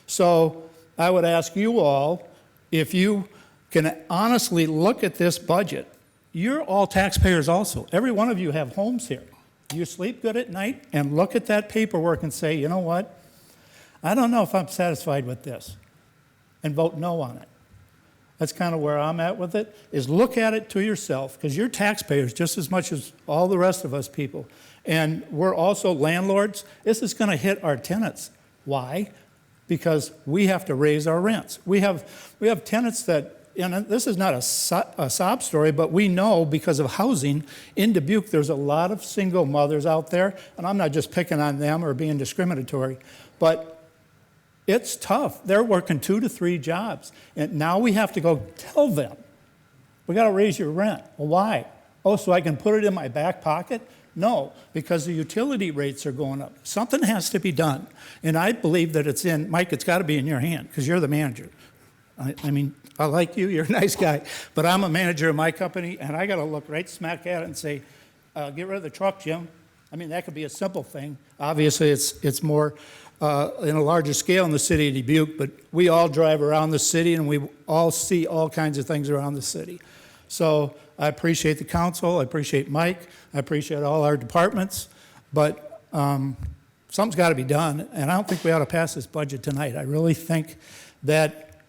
So I would ask you all, if you can honestly look at this budget. You're all taxpayers also. Every one of you have homes here. You sleep good at night and look at that paperwork and say, you know what? I don't know if I'm satisfied with this, and vote no on it. That's kind of where I'm at with it, is look at it to yourself, because you're taxpayers just as much as all the rest of us people. And we're also landlords. This is going to hit our tenants. Why? Because we have to raise our rents. We have tenants that, and this is not a sob story, but we know because of housing in Dubuque, there's a lot of single mothers out there, and I'm not just picking on them or being discriminatory, but it's tough. They're working 2 to 3 jobs, and now we have to go tell them, we got to raise your rent. Well, why? Oh, so I can put it in my back pocket? No, because the utility rates are going up. Something has to be done, and I believe that it's in, Mike, it's got to be in your hand, because you're the manager. I mean, I like you, you're a nice guy, but I'm a manager of my company, and I got to look right smack at it and say, get rid of the truck, Jim. I mean, that could be a simple thing. Obviously, it's more in a larger scale in the city of Dubuque, but we all drive around the city, and we all see all kinds of things around the city. So I appreciate the council, I appreciate Mike, I appreciate all our departments, but something's got to be done, and I don't think we ought to pass this budget tonight. I really think that,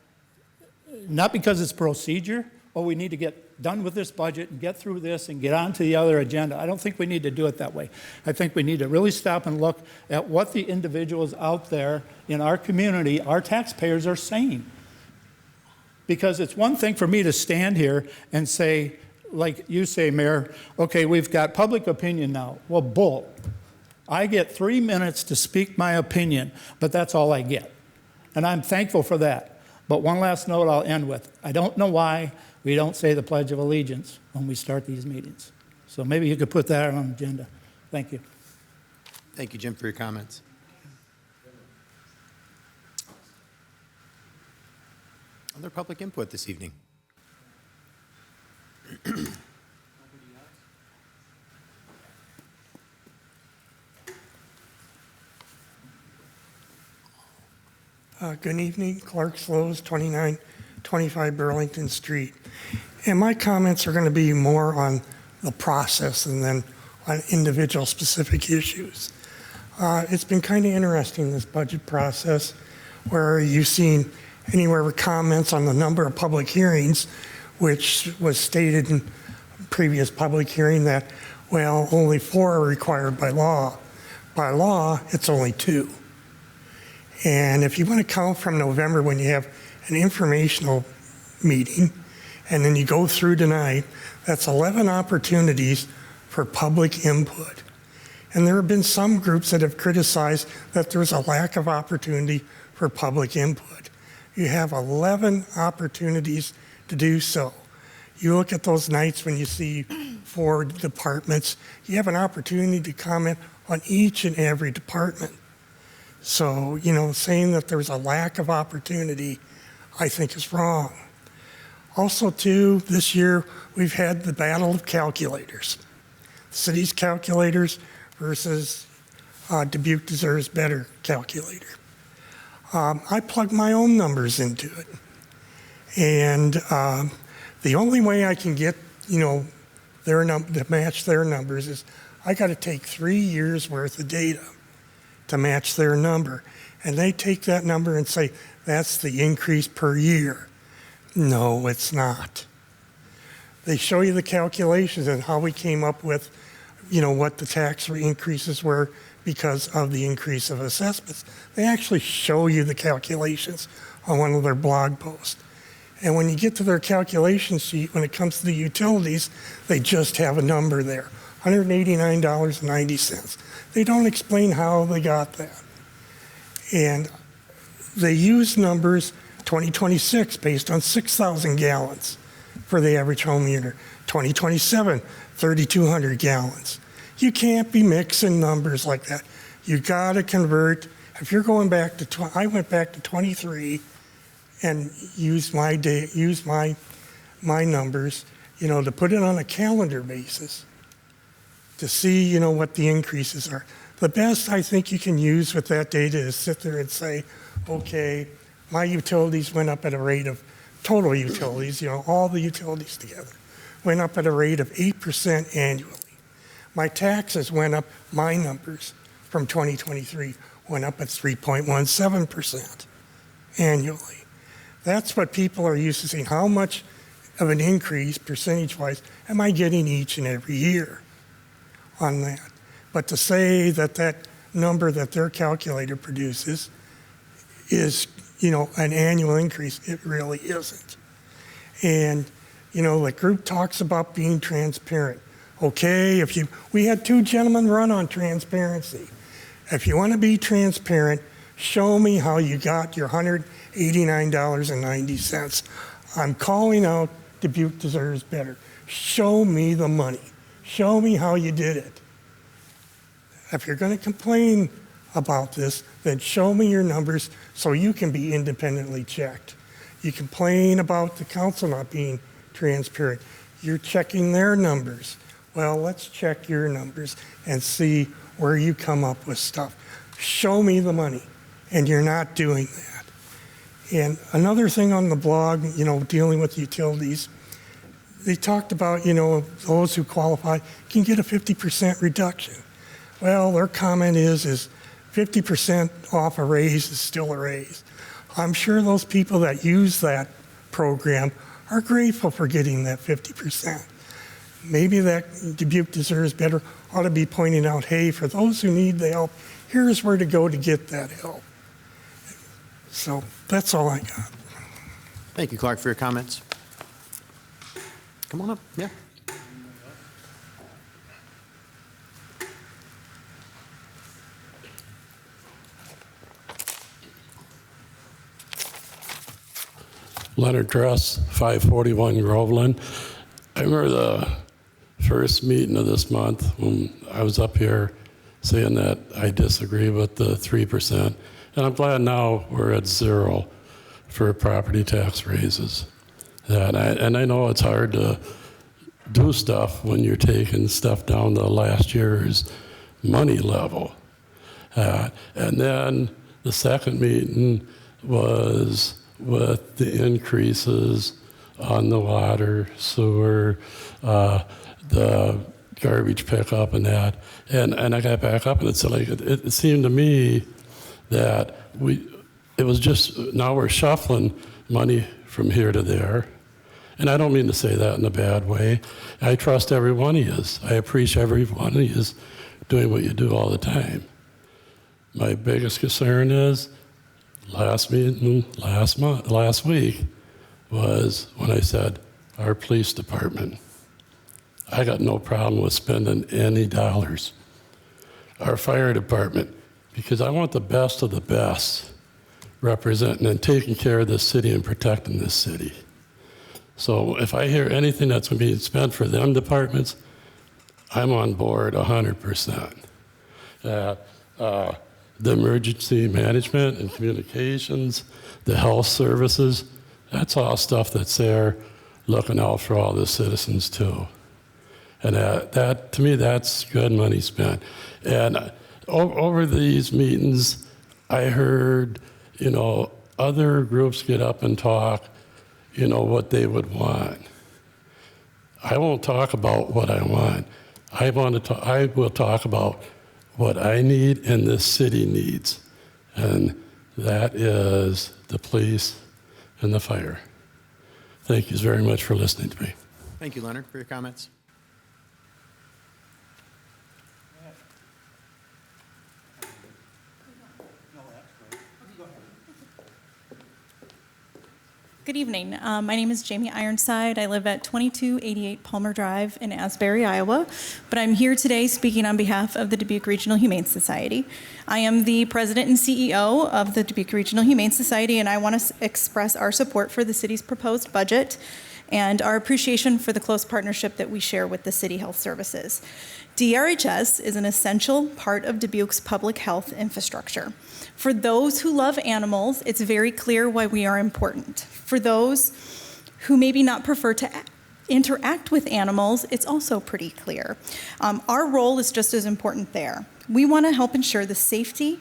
not because it's procedure, but we need to get done with this budget and get through this and get on to the other agenda. I don't think we need to do it that way. I think we need to really stop and look at what the individuals out there in our community, our taxpayers, are saying. Because it's one thing for me to stand here and say, like you say, Mayor, okay, we've got public opinion now. Well, bull. I get 3 minutes to speak my opinion, but that's all I get. And I'm thankful for that. But one last note I'll end with. I don't know why we don't say the Pledge of Allegiance when we start these meetings. So maybe you could put that on the agenda. Thank you. Thank you, Jim, for your comments. Other public input this evening? Good evening, Clark Slows, 2925 Burlington Street. And my comments are going to be more on the process and then on individual specific issues. It's been kind of interesting, this budget process, where you've seen anywhere with comments on the number of public hearings, which was stated in previous public hearing that, well, only 4 are required by law. By law, it's only 2. And if you want to count from November when you have an informational meeting, and then you go through tonight, that's 11 opportunities for public input. And there have been some groups that have criticized that there's a lack of opportunity for public input. You have 11 opportunities to do so. You look at those nights when you see 4 departments, you have an opportunity to comment on each and every department. So, saying that there's a lack of opportunity, I think is wrong. Also, too, this year we've had the battle of calculators. The city's calculators versus Dubuque Deserves Better calculator. I plug my own numbers into it. And the only way I can get, to match their numbers is I got to take 3 years worth of data to match their number. And they take that number and say, that's the increase per year. No, it's not. They show you the calculations and how we came up with, what the tax increases were because of the increase of assessments. They actually show you the calculations on one of their blog posts. And when you get to their calculation sheet, when it comes to the utilities, they just have a number there, $189.90. They don't explain how they got that. And they use numbers 2026 based on 6,000 gallons for the average home user. 2027, 3,200 gallons. You can't be mixing numbers like that. You got to convert. If you're going back to, I went back to 23 and used my numbers, to put it on a calendar basis to see, what the increases are. The best I think you can use with that data is sit there and say, okay, my utilities went up at a rate of, total utilities, all the utilities together, went up at a rate of 8% annually. My taxes went up, my numbers from 2023 went up at 3.17% annually. That's what people are used to seeing. How much of an increase, percentage-wise, am I getting each and every year on that? But to say that that number that their calculator produces is, an annual increase, it really isn't. And, the group talks about being transparent. Okay, we had 2 gentlemen run on transparency. If you want to be transparent, show me how you got your $189.90. I'm calling out Dubuque Deserves Better. Show me the money. Show me how you did it. If you're going to complain about this, then show me your numbers so you can be independently checked. You complain about the council not being transparent. You're checking their numbers. Well, let's check your numbers and see where you come up with stuff. Show me the money, and you're not doing that. And another thing on the blog, dealing with utilities, they talked about, those who qualify can get a 50% reduction. Well, their comment is 50% off a raise is still a raise. I'm sure those people that use that program are grateful for getting that 50%. Maybe that Dubuque deserves better, ought to be pointing out, hey, for those who need the help, here's where to go to get that help. So that's all I got. Thank you, Clark, for your comments. Come on up. Yeah. Leonard Dress, 541 Groveland. I remember the first meeting of this month when I was up here saying that I disagree with the 3%. And I'm glad now we're at 0 for property tax raises. And I know it's hard to do stuff when you're taking stuff down to last year's money level. And then the second meeting was with the increases on the water, sewer, the garbage pickup and that. And I got back up and it's like, it seemed to me that it was just, now we're shuffling money from here to there. And I don't mean to say that in a bad way. I trust every one of you. I appreciate every one of you doing what you do all the time. My biggest concern is last meeting, last week, was when I said, our police department. I got no problem with spending any dollars. Our fire department, because I want the best of the best representing and taking care of this city and protecting this city. So if I hear anything that's going to be spent for them departments, I'm on board 100%. The emergency management and communications, the health services, that's all stuff that's there looking out for all the citizens too. And that to me, that's good money spent. And over these meetings, I heard, other groups get up and talk, what they would want. I won't talk about what I want. I will talk about what I need and this city needs. And that is the police and the fire. Thank you very much for listening to me. Thank you, Leonard, for your comments. Good evening. My name is Jamie Ironside. I live at 2288 Palmer Drive in Asbury, Iowa, but I'm here today speaking on behalf of the Dubuque Regional Humane Society. I am the president and CEO of the Dubuque Regional Humane Society, and I want to express our support for the city's proposed budget and our appreciation for the close partnership that we share with the City Health Services. DRHS is an essential part of Dubuque's public health infrastructure. For those who love animals, it's very clear why we are important. For those who maybe not prefer to interact with animals, it's also pretty clear. Our role is just as important there. We want to help ensure the safety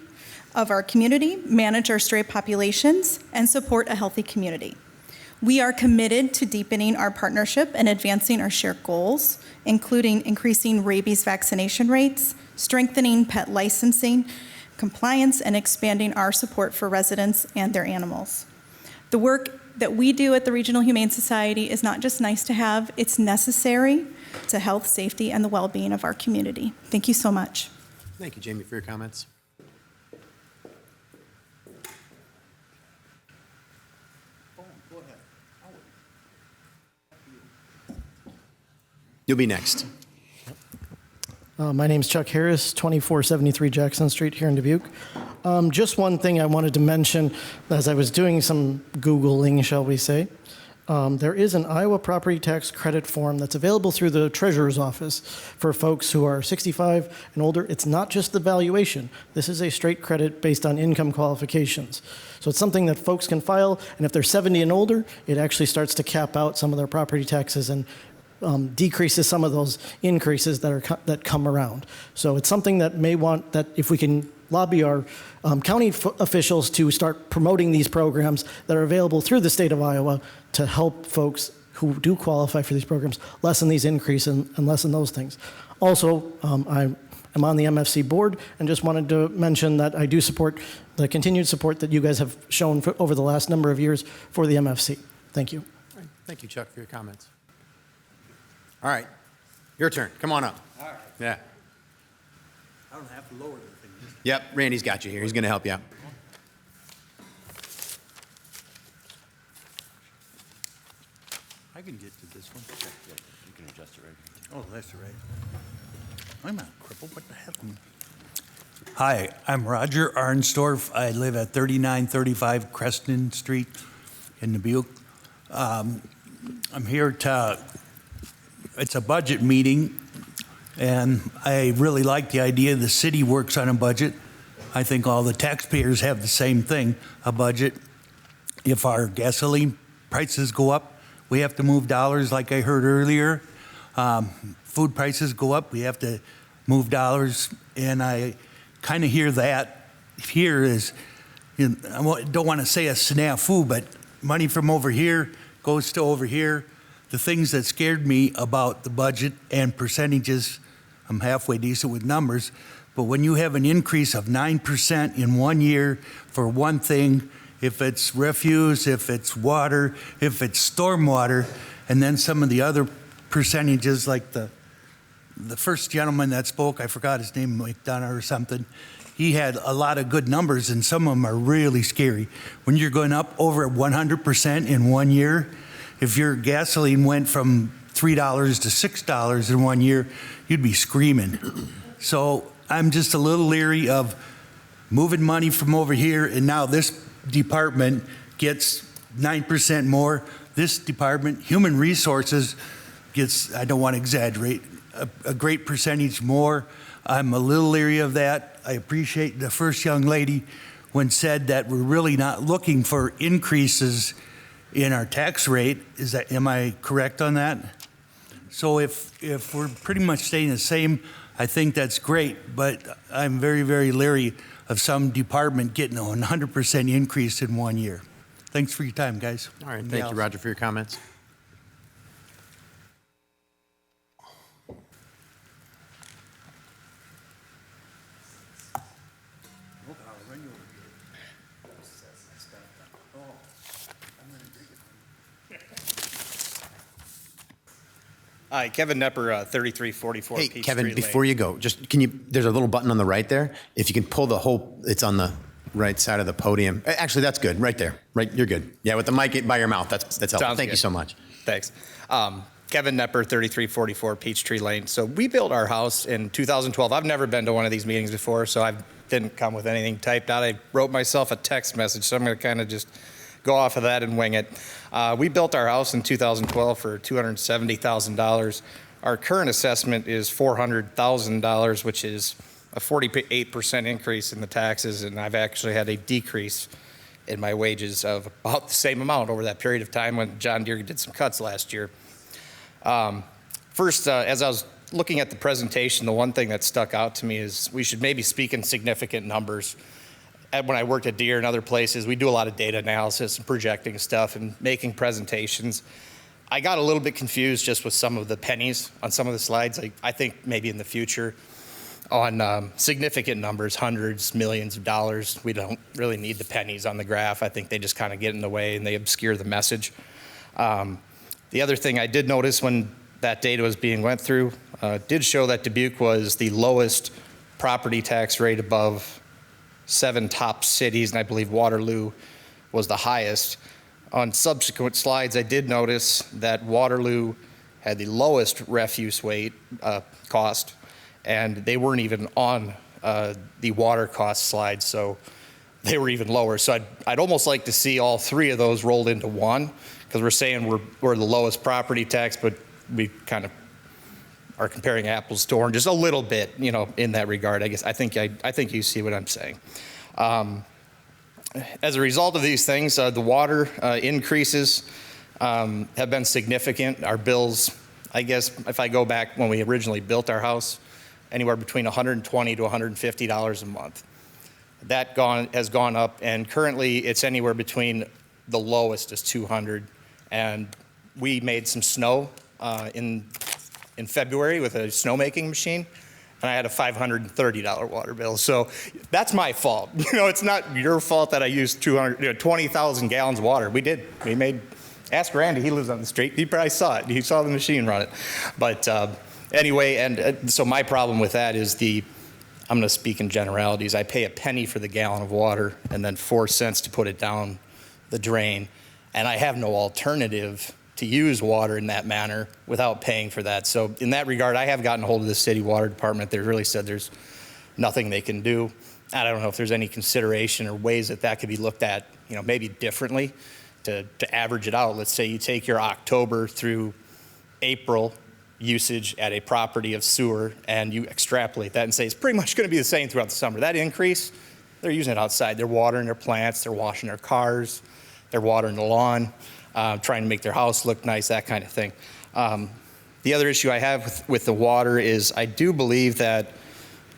of our community, manage our stray populations, and support a healthy community. We are committed to deepening our partnership and advancing our shared goals, including increasing rabies vaccination rates, strengthening pet licensing, compliance, and expanding our support for residents and their animals. The work that we do at the Regional Humane Society is not just nice to have, it's necessary to health, safety, and the well-being of our community. Thank you so much. Thank you, Jamie, for your comments. You'll be next. My name's Chuck Harris, 2473 Jackson Street here in Dubuque. Just one thing I wanted to mention as I was doing some Googling, shall we say. There is an Iowa property tax credit form that's available through the Treasurer's Office for folks who are 65 and older. It's not just the valuation. This is a straight credit based on income qualifications. So it's something that folks can file, and if they're 70 and older, it actually starts to cap out some of their property taxes and decreases some of those increases that come around. So it's something that that if we can lobby our county officials to start promoting these programs that are available through the state of Iowa to help folks who do qualify for these programs lessen these increases and lessen those things. Also, am on the MFC board, and just wanted to mention that I do support the continued support that you guys have shown over the last number of years for the MFC. Thank you. All right. Thank you, Chuck, for your comments. All right, your turn. Come on up. All right. Yeah. I don't have to lower the thing. Yep, Randy's got you here. He's going to help you out. I can get to this one. You can adjust it right here. Oh, that's right. I'm not crippled. What the heck? Hi, I'm Roger Arnsdorf. I live at 3935 Creston Street in Dubuque. I'm here to, it's a budget meeting, and I really like the idea the city works on a budget. I think all the taxpayers have the same thing, a budget. If our gasoline prices go up, we have to move dollars like I heard earlier. Food prices go up, we have to move dollars. And I kind of hear that here is, you know, I don't want to say a snafu, but money from over here goes to over here. The things that scared me about the budget and percentages, I'm halfway decent with numbers, but when you have an increase of 9% in 1 year for one thing, if it's refuse, if it's water, if it's stormwater, and then some of the other percentages like the first gentleman that spoke, I forgot his name, McDonough or something, he had a lot of good numbers and some of them are really scary. When you're going up over 100% in 1 year, if your gasoline went from $3 to $6 in 1 year, you'd be screaming. So I'm just a little leery of moving money from over here, and now this department gets 9% more. This department, human resources, gets, I don't want to exaggerate, a great percentage more. I'm a little leery of that. I appreciate the first young lady when said that we're really not looking for increases in our tax rate. Is that, am I correct on that? So if we're pretty much staying the same, I think that's great, but I'm very, very leery of some department getting a 100% increase in 1 year. Thanks for your time, guys. All right, thank you, Roger, for your comments. Hi, Kevin Nepper, 3344 Hey, Peachtree Kevin, Lane. before you go, just can you, there's a little button on the right there. If you can pull the whole, it's on the right side of the podium. Actually, that's good, right there. Right, you're good. Yeah, with the mic by your mouth, that's helpful. Sounds Thank you good. so much. Thanks. Kevin Nepper, 3344 Peachtree Lane. So we built our house in 2012. I've never been to one of these meetings before, so I didn't come with anything typed out. I wrote myself a text message, so I'm going to kind of just go off of that and wing it. We built our house in 2012 for $270,000. Our current assessment is $400,000, which is a 48% increase in the taxes, and I've actually had a decrease in my wages of about the same amount over that period of time when John Deere did some cuts last year. First, as I was looking at the presentation, the one thing that stuck out to me is we should maybe speak in significant numbers. When I worked at Deere and other places, we do a lot of data analysis and projecting stuff and making presentations. I got a little bit confused just with some of the pennies on some of the slides. I think maybe in the future on significant numbers, hundreds, millions of dollars, we don't really need the pennies on the graph. I think they just kind of get in the way and they obscure the message. The other thing I did notice when that data was being went through, did show that Dubuque was the lowest property tax rate above 7 top cities, and I believe Waterloo was the highest. On subsequent slides, I did notice that Waterloo had the lowest refuse weight cost, and they weren't even on the water cost slide, so they were even lower. So I'd almost like to see all three of those rolled into one, because we're saying we're the lowest property tax, but we kind of are comparing apples to oranges a little bit, you know, in that regard. I guess I think you see what I'm saying. As a result of these things, the water increases have been significant. Our bills, I guess, if I go back when we originally built our house, anywhere between $120 to $150 a month. That has gone up, and currently it's anywhere between the lowest is $200. And we made some snow in February with a snowmaking machine, and I had a $530 water bill. So that's my fault. It's not your fault that I used 20,000 gallons of water. We made, ask Randy, he lives on the street. He probably saw it. He saw the machine run it. But anyway, and so my problem with that is I'm going to speak in generalities. I pay a penny for the gallon of water and then 4 cents to put it down the drain. And I have no alternative to use water in that manner without paying for that. So in that regard, I have gotten a hold of the city water department. They really said there's nothing they can do. I don't know if there's any consideration or ways that could be looked at, maybe differently to average it out. Let's say you take your October through April usage at a property of sewer and you extrapolate that and say it's pretty much going to be the same throughout the summer. That increase, they're using it outside. They're watering their plants, they're washing their cars, they're watering the lawn, trying to make their house look nice, that kind of thing. The other issue I have with the water is I do believe that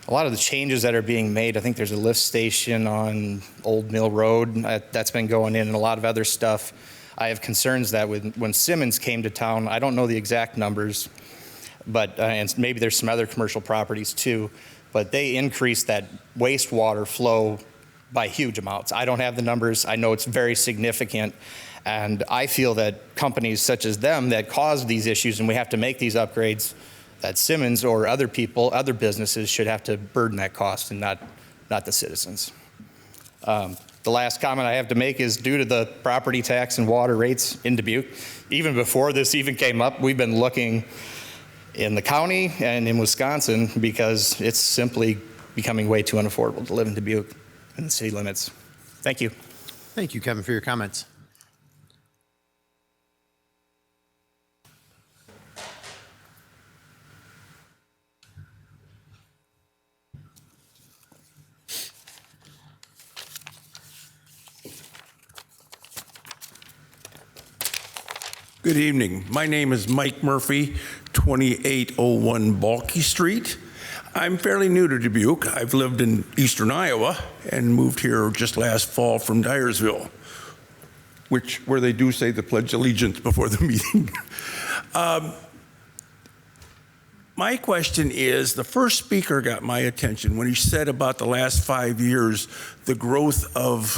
a lot of the changes that are being made, I think there's a lift station on Old Mill Road that's been going in and a lot of other stuff. I have concerns that when Simmons came to town, I don't know the exact numbers, but and maybe there's some other commercial properties too, but they increased that wastewater flow by huge amounts. I don't have the numbers. I know it's very significant. And I feel that companies such as them that cause these issues and we have to make these upgrades, that Simmons or other people, other businesses should have to burden that cost and not the citizens. The last comment I have to make is due to the property tax and water rates in Dubuque. Even before this even came up, we've been looking in the county and in Wisconsin because it's simply becoming way too unaffordable to live in Dubuque in the city limits. Thank you. Thank you, Kevin, for your comments. Good evening. My name is Mike Murphy, 2801 Balky Street. I'm fairly new to Dubuque. I've lived in eastern Iowa and moved here just last fall from Dyersville, where they do say the Pledge of Allegiance before the meeting. My question is, the first speaker got my attention when he said about the last 5 years, the growth of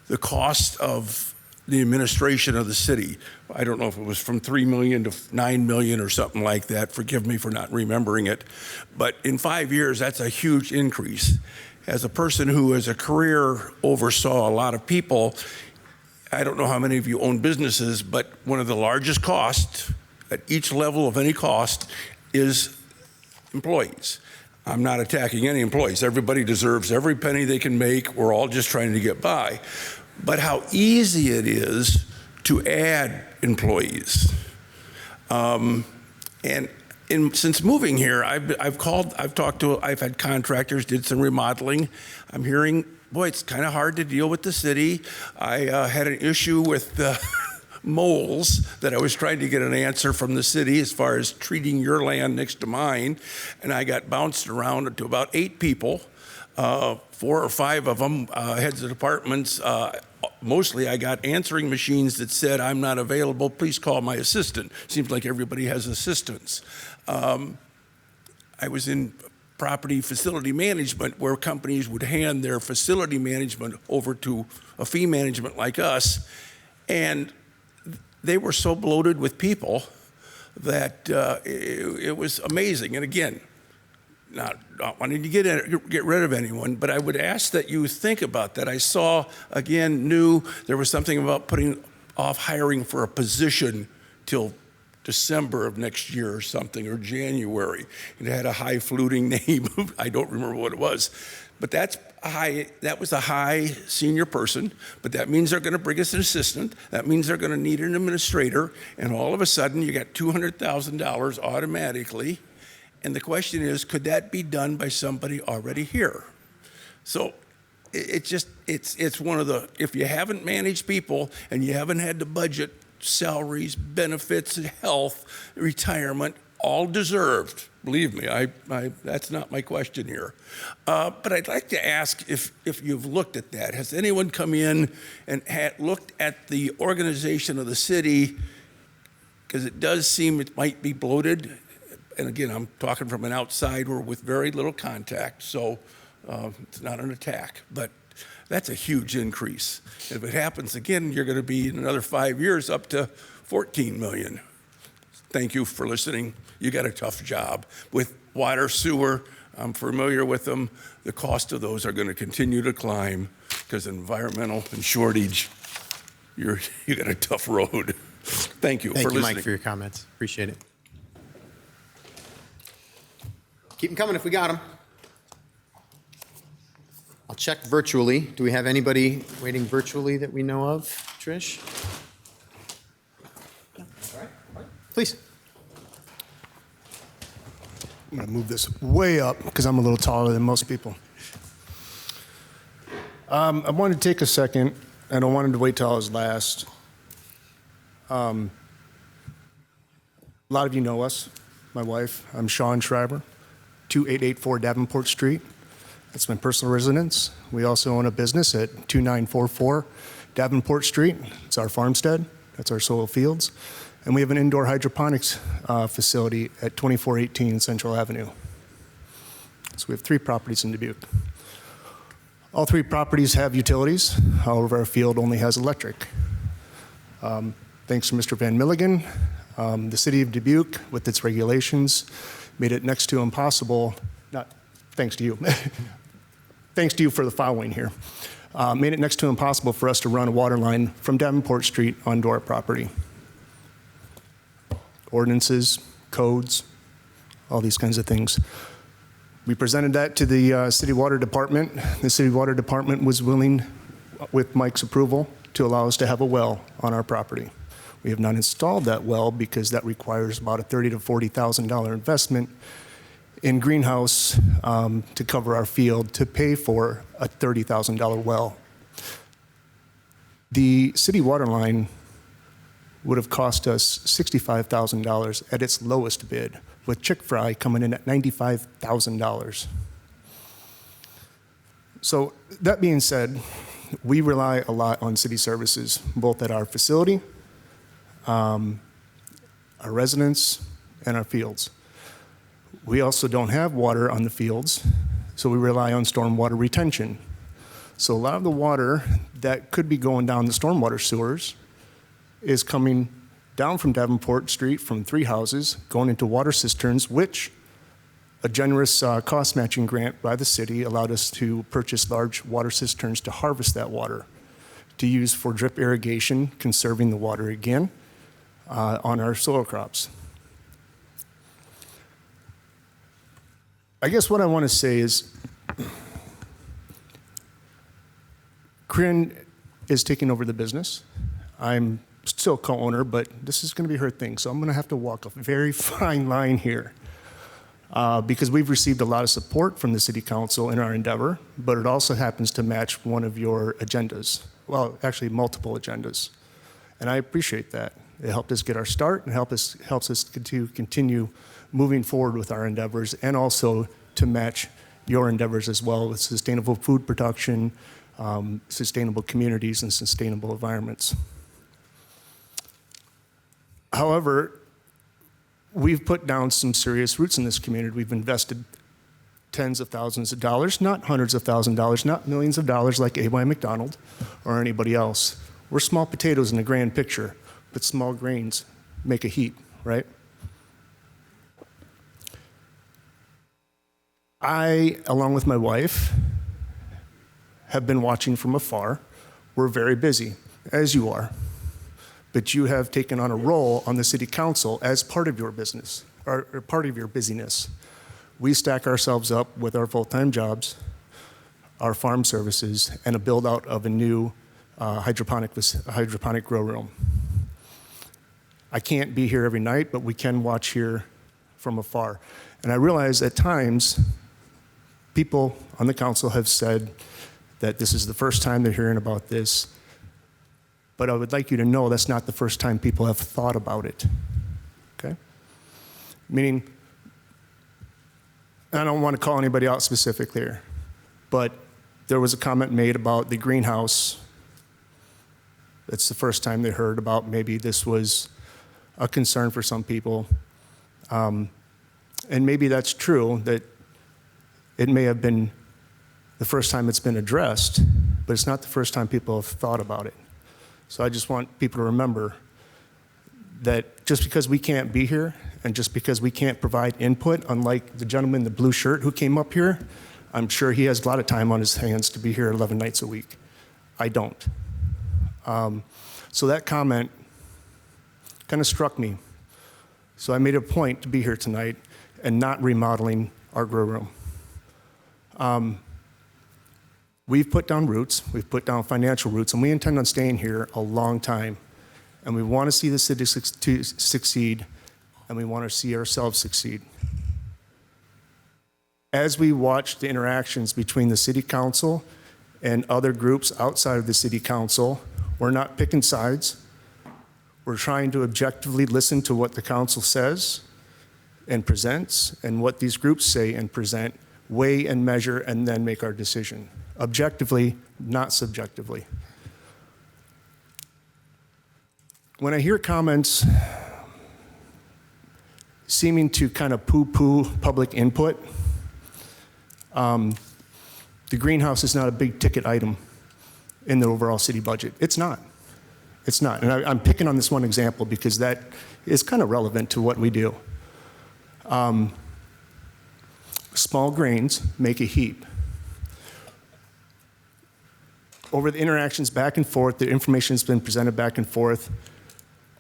the cost of the administration of the city. I don't know if it was from 3 million to 9 million or something like that. Forgive me for not remembering it. But in 5 years, that's a huge increase. As a person who as a career oversaw a lot of people, I don't know how many of you own businesses, but one of the largest costs at each level of any cost is employees. I'm not attacking any employees. Everybody deserves every penny they can make. We're all just trying to get by. But how easy it is to add employees. Since moving here, I've had contractors, did some remodeling. I'm hearing, boy, it's kind of hard to deal with the city. I had an issue with moles that I was trying to get an answer from the city as far as treating your land next to mine, and I got bounced around to about 8 people. 4 or 5 of them, heads of departments. Mostly I got answering machines that said, I'm not available, please call my assistant. Seems like everybody has assistants. I was in property facility management where companies would hand their facility management over to a fee management like us, and they were so bloated with people that it was amazing. And again, not wanting to get rid of anyone, but I would ask that you think about that. I saw, again, there was something about putting off hiring for a position till December of next year or something, or January. It had a high-fluting name. I don't remember what it was. But that was a high senior person, but that means they're going to bring us an assistant. That means they're going to need an administrator, and all of a sudden you got $200,000 automatically. And the question is, could that be done by somebody already here? So it's one of the, if you haven't managed people and you haven't had to budget salaries, benefits, health, retirement, all deserved. Believe me, that's not my question here. But I'd like to ask if you've looked at that. Has anyone come in and looked at the organization of the city? Because it does seem it might be bloated. and again, I'm talking from an outsider with very little contact, so it's not an attack, but that's a huge increase. If it happens again, you're going to be in another 5 years up to 14 million. Thank you for listening. You got a tough job. With water, sewer, I'm familiar with them. The cost of those are going to continue to climb because environmental and shortage, you got a tough road. Thank you for listening. Thank you, Mike, for your comments. Appreciate it. Keep them coming if we got them. I'll check virtually. Do we have anybody waiting virtually that we know of, Trish? Please. I'm going to move this way up because I'm a little taller than most people. I wanted to take a second. I don't want to wait till I was last. A lot of you know us. My wife, I'm Sean Schreiber, 2884 Davenport Street. That's my personal residence. We also own a business at 2944 Davenport Street. It's our farmstead. That's our soil fields. And we have an indoor hydroponics facility at 2418 Central Avenue. So we have 3 properties in Dubuque. All 3 properties have utilities. However, our field only has electric. Thanks to Mr. Van Milligan, the city of Dubuque, with its regulations, made it next to impossible, not thanks to you, thanks to you for the following here, made it next to impossible for us to run a water line from Davenport Street onto our property. Ordinances, codes, all these kinds of things. We presented that to the city water department. The city water department was willing, with Mike's approval, to allow us to have a well on our property. We have not installed that well because that requires about a $30,000 to $40,000 investment in greenhouse to cover our field to pay for a $30,000 well. The city water line would have cost us $65,000 at its lowest bid, with Chick-fil-A coming in at $95,000. So that being said, we rely a lot on city services, both at our facility, our residents, and our fields. We also don't have water on the fields, so we rely on stormwater retention. So a lot of the water that could be going down the stormwater sewers is coming down from Davenport Street from 3 houses, going into water cisterns, which a generous cost matching grant by the city allowed us to purchase large water cisterns to harvest that water, to use for drip irrigation, conserving the water again on our soil crops. I guess what I want to say is Corinne is taking over the business. I'm still co-owner, but this is going to be her thing, so I'm going to have to walk a very fine line here because we've received a lot of support from the city council in our endeavor, but it also happens to match one of your agendas. Well, actually multiple agendas, and I appreciate that. It helped us get our start and helps us to continue moving forward with our endeavors, and also to match your endeavors as well with sustainable food production, sustainable communities, and sustainable environments. However, we've put down some serious roots in this community. We've invested tens of thousands of dollars, not hundreds of thousands of dollars, not millions of dollars like A.Y. McDonald or anybody else. We're small potatoes in the grand picture, but small grains make a heap, right? I, along with my wife, have been watching from afar. We're very busy, as you are. But you have taken on a role on the city council as part of your business, or part of your busyness. We stack ourselves up with our full-time jobs, our farm services, and a build-out of a new hydroponic grow room. I can't be here every night, but we can watch here from afar. And I realize at times, people on the council have said that this is the first time they're hearing about this. But I would like you to know that's not the first time people have thought about it, okay? Meaning, I don't want to call anybody out specifically here, but there was a comment made about the greenhouse. It's the first time they heard about maybe this was a concern for some people. And maybe that's true, that it may have been the first time it's been addressed, but it's not the first time people have thought about it. So I just want people to remember that just because we can't be here and just because we can't provide input, unlike the gentleman in the blue shirt who came up here, I'm sure he has a lot of time on his hands to be here 11 nights a week. I don't. So that comment kind of struck me. So I made a point to be here tonight and not remodeling our grow room. We've put down roots, we've put down financial roots, and we intend on staying here a long time. And we want to see the city succeed, and we want to see ourselves succeed. As we watch the interactions between the city council and other groups outside of the city council, we're not picking sides. We're trying to objectively listen to what the council says and presents, and what these groups say and present, weigh and measure, and then make our decision. Objectively, not subjectively. When I hear comments seeming to kind of poo-poo public input, the greenhouse is not a big ticket item in the overall city budget. It's not. It's not. And I'm picking on this one example because that is kind of relevant to what we do. Small grains make a heap. Over the interactions back and forth, the information has been presented back and forth.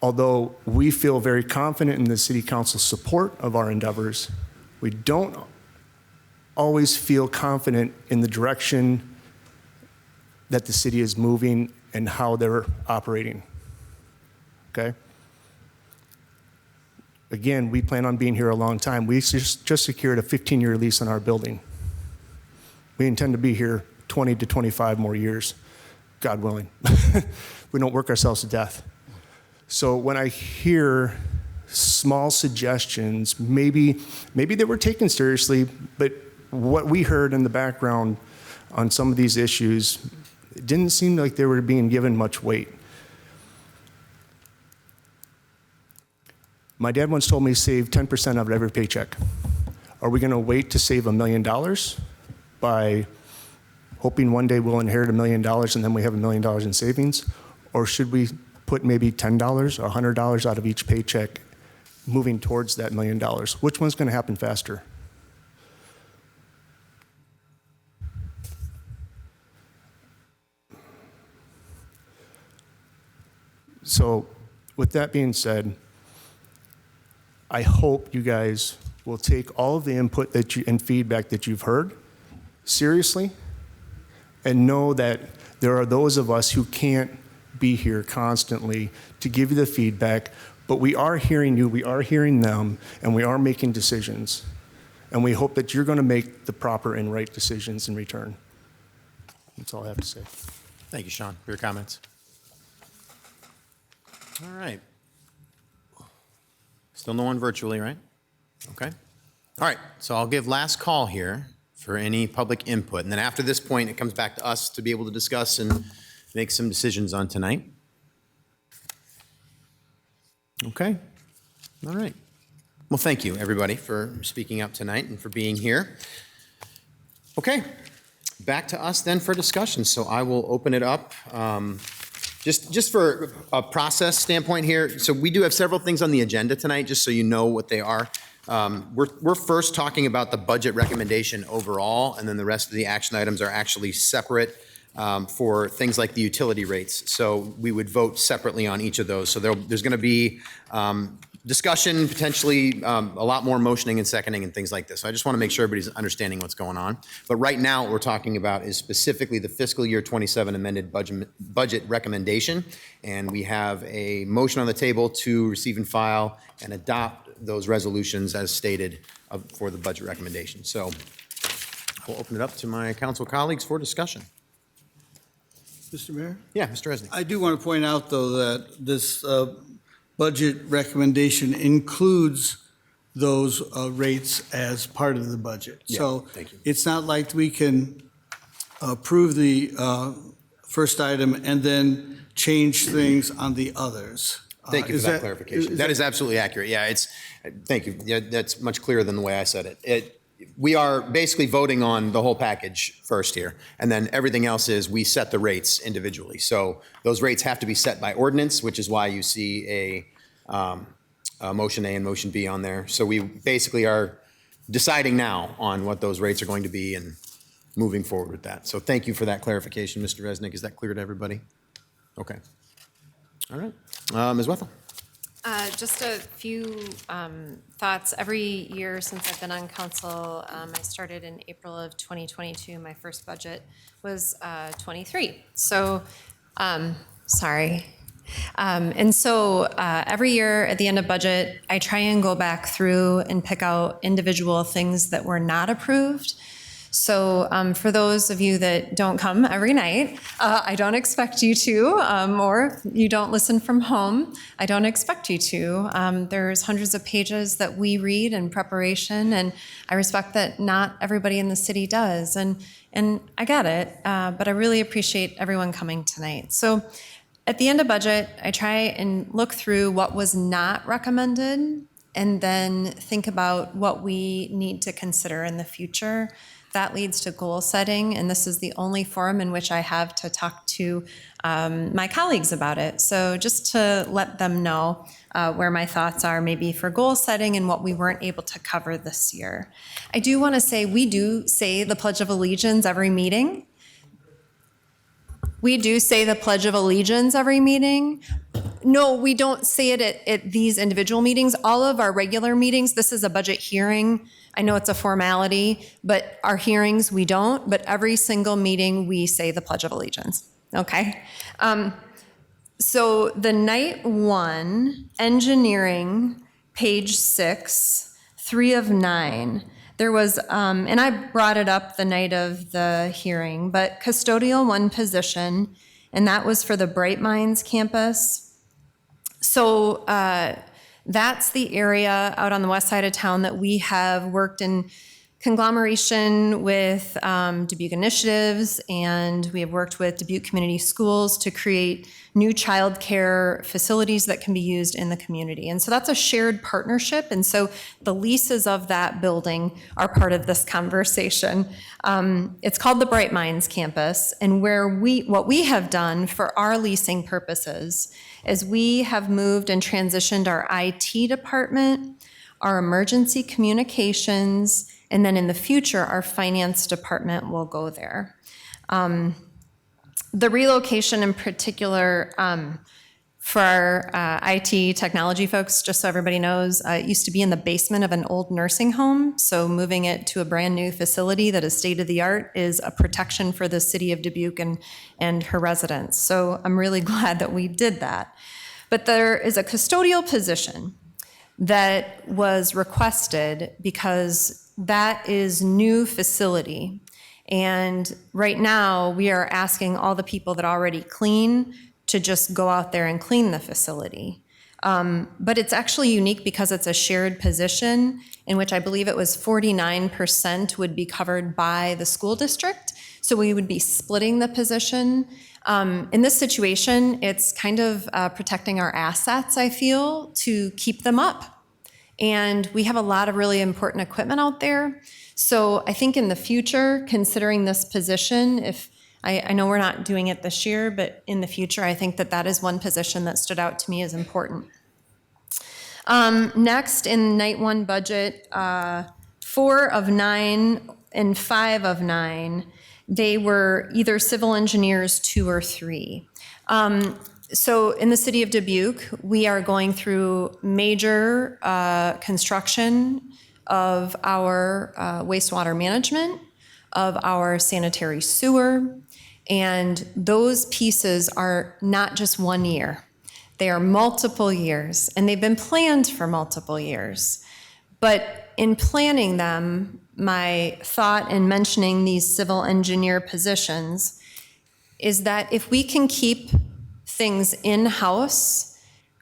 Although we feel very confident in the city council's support of our endeavors, we don't always feel confident in the direction that the city is moving and how they're operating. Okay? Again, we plan on being here a long time. We just secured a 15-year lease on our building. We intend to be here 20 to 25 more years, God willing. We don't work ourselves to death. So when I hear small suggestions, maybe they were taken seriously, but what we heard in the background on some of these issues, it didn't seem like they were being given much weight. My dad once told me to save 10% of every paycheck. Are we going to wait to save $1 million by hoping one day we'll inherit $1 million and then we have $1 million in savings? Or should we put maybe $10 or $100 out of each paycheck moving towards that $1 million? Which one's going to happen faster? So with that being said, I hope you guys will take all of the input and feedback that you've heard seriously and know that there are those of us who can't be here constantly to give you the feedback, but we are hearing you, we are hearing them, and we are making decisions. And we hope that you're going to make the proper and right decisions in return. That's all I have to say. Thank you, Sean, for your comments. All right. Still no one virtually, right? Okay. All right, so I'll give last call here for any public input. And then after this point, it comes back to us to be able to discuss and make some decisions on tonight. Okay. All right. Well, thank you, everybody, for speaking up tonight and for being here. Okay. Back to us then for discussion. So I will open it up. Just for a process standpoint here, so we do have several things on the agenda tonight, just so you know what they are. We're first talking about the budget recommendation overall, and then the rest of the action items are actually separate for things like the utility rates. So we would vote separately on each of those. So there's going to be discussion, potentially a lot more motioning and seconding and things like this. So I just want to make sure everybody's understanding what's going on. But right now, what we're talking about is specifically the fiscal year 27 amended budget recommendation. And we have a motion on the table to receive and file and adopt those resolutions as stated for the budget recommendation. So we'll open it up to my council colleagues for discussion. Mr. Mayor? Yeah, Mr. Resnick. I do want to point out, though, that this budget recommendation includes those rates as part of the budget. Yeah, So thank you. it's not like we can approve the first item and then change things on the others. Thank you Is for that that- clarification. is That that- is absolutely accurate. Yeah, thank you. Yeah, that's much clearer than the way I said it. We are basically voting on the whole package first here, and then everything else is we set the rates individually. So those rates have to be set by ordinance, which is why you see a motion A and motion B on there. So we basically are deciding now on what those rates are going to be and moving forward with that. So thank you for that clarification, Mr. Resnick. Is that clear to everybody? Okay. All right. Ms. Wethel. Just a few thoughts. Every year since I've been on council, I started in April of 2022. My first budget was 23. So, sorry. And so every year at the end of budget, I try and go back through and pick out individual things that were not approved. So for those of you that don't come every night, I don't expect you to, or if you don't listen from home, I don't expect you to. There's hundreds of pages that we read in preparation, and I respect that not everybody in the city does. And I get it, but I really appreciate everyone coming tonight. So at the end of budget, I try and look through what was not recommended and then think about what we need to consider in the future. That leads to goal setting, and this is the only forum in which I have to talk to my colleagues about it. So just to let them know where my thoughts are maybe for goal setting and what we weren't able to cover this year. I do want to say we do say the Pledge of Allegiance every meeting. We do say the Pledge of Allegiance every meeting. No, we don't say it at these individual meetings. All of our regular meetings, this is a budget hearing. I know it's a formality, but our hearings, we don't. But every single meeting, we say the Pledge of Allegiance, okay? So the night one, engineering, page 6, 3 of 9, there was, and I brought it up the night of the hearing, but custodial 1 position, and that was for the Bright Minds campus. So that's the area out on the west side of town that we have worked in conglomeration with Dubuque Initiatives, and we have worked with Dubuque Community Schools to create new childcare facilities that can be used in the community. And so that's a shared partnership, and so the leases of that building are part of this conversation. It's called the Bright Minds campus, and what we have done for our leasing purposes is we have moved and transitioned our IT department, our emergency communications, and then in the future, our finance department will go there. The relocation in particular for our IT technology folks, just so everybody knows, it used to be in the basement of an old nursing home. So moving it to a brand new facility that is state of the art is a protection for the city of Dubuque and her residents. So I'm really glad that we did that. But there is a custodial position that was requested because that is new facility. And right now, we are asking all the people that already clean to just go out there and clean the facility. But it's actually unique because it's a shared position in which I believe it was 49% would be covered by the school district. So we would be splitting the position. In this situation, it's kind of protecting our assets, I feel, to keep them up. And we have a lot of really important equipment out there. So I think in the future, considering this position, if I know we're not doing it this year, but in the future, I think that is one position that stood out to me as important. Next, in night one budget, 4 of 9 and 5 of 9, they were either civil engineers 2 or 3. So in the city of Dubuque, we are going through major construction of our wastewater management, of our sanitary sewer, and those pieces are not just 1 year. They are multiple years, and they've been planned for multiple years. But in planning them, my thought in mentioning these civil engineer positions is that if we can keep things in-house,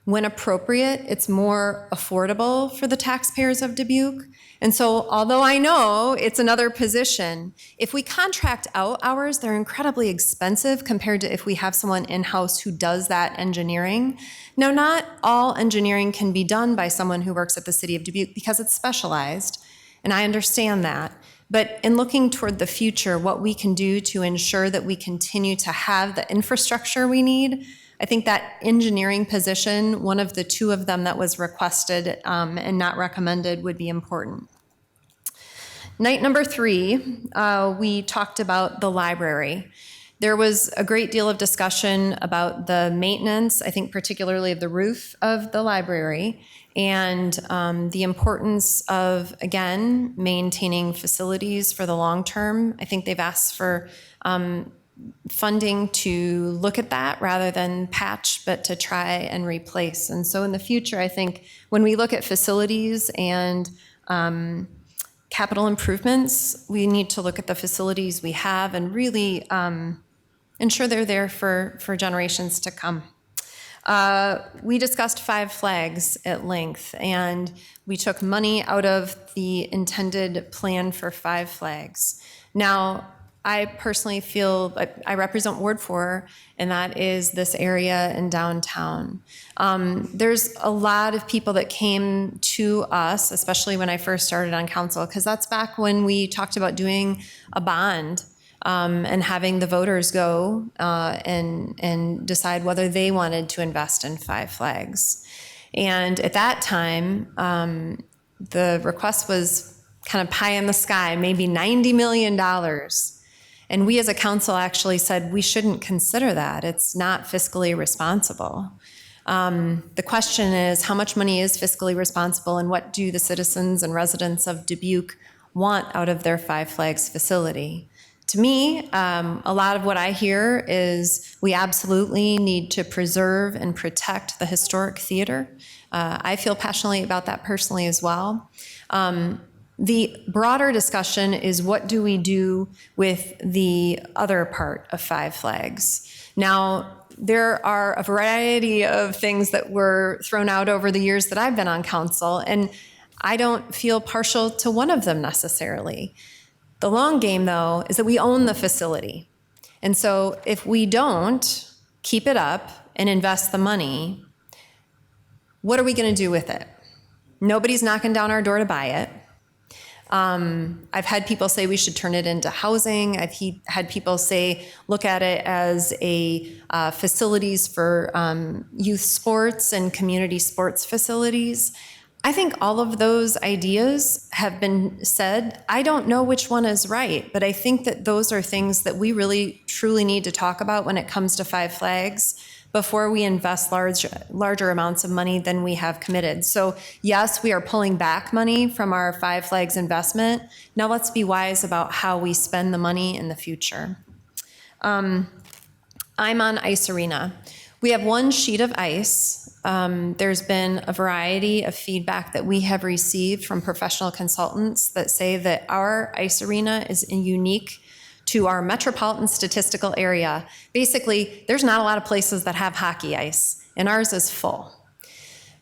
when appropriate, it's more affordable for the taxpayers of Dubuque. And so although I know it's another position, if we contract out hours, they're incredibly expensive compared to if we have someone in-house who does that engineering. Now, not all engineering can be done by someone who works at the City of Dubuque because it's specialized, and I understand that. But in looking toward the future, what we can do to ensure that we continue to have the infrastructure we need, I think that engineering position, one of the two of them that was requested and not recommended, would be important. Night number 3, we talked about the library. There was a great deal of discussion about the maintenance, I think particularly of the roof of the library, and the importance of, again, maintaining facilities for the long term. I think they've asked for funding to look at that rather than patch, but to try and replace. And so in the future, I think when we look at facilities and capital improvements, we need to look at the facilities we have and really ensure they're there for generations to come. We discussed 5 flags at length, and we took money out of the intended plan for 5 flags. Now, I personally feel, I represent Ward 4, and that is this area in downtown. There's a lot of people that came to us, especially when I first started on council, because that's back when we talked about doing a bond and having the voters go and decide whether they wanted to invest in 5 flags. And at that time, the request was kind of pie in the sky, maybe $90 million. And we as a council actually said we shouldn't consider that. It's not fiscally responsible. The question is, how much money is fiscally responsible, and what do the citizens and residents of Dubuque want out of their 5 Flags facility? To me, a lot of what I hear is we absolutely need to preserve and protect the historic theater. I feel passionately about that personally as well. The broader discussion is, what do we do with the other part of 5 Flags? Now, there are a variety of things that were thrown out over the years that I've been on council, and I don't feel partial to one of them necessarily. The long game, though, is that we own the facility. And so if we don't keep it up and invest the money, what are we going to do with it? Nobody's knocking down our door to buy it. I've had people say we should turn it into housing. I've had people say, look at it as a facilities for youth sports and community sports facilities. I think all of those ideas have been said. I don't know which one is right, but I think that those are things that we really truly need to talk about when it comes to 5 Flags before we invest larger amounts of money than we have committed. So yes, we are pulling back money from our 5 Flags investment. Now let's be wise about how we spend the money in the future. I'm on Ice Arena. We have 1 sheet of ice. There's been a variety of feedback that we have received from professional consultants that say that our ice arena is unique to our metropolitan statistical area. Basically, there's not a lot of places that have hockey ice, and ours is full.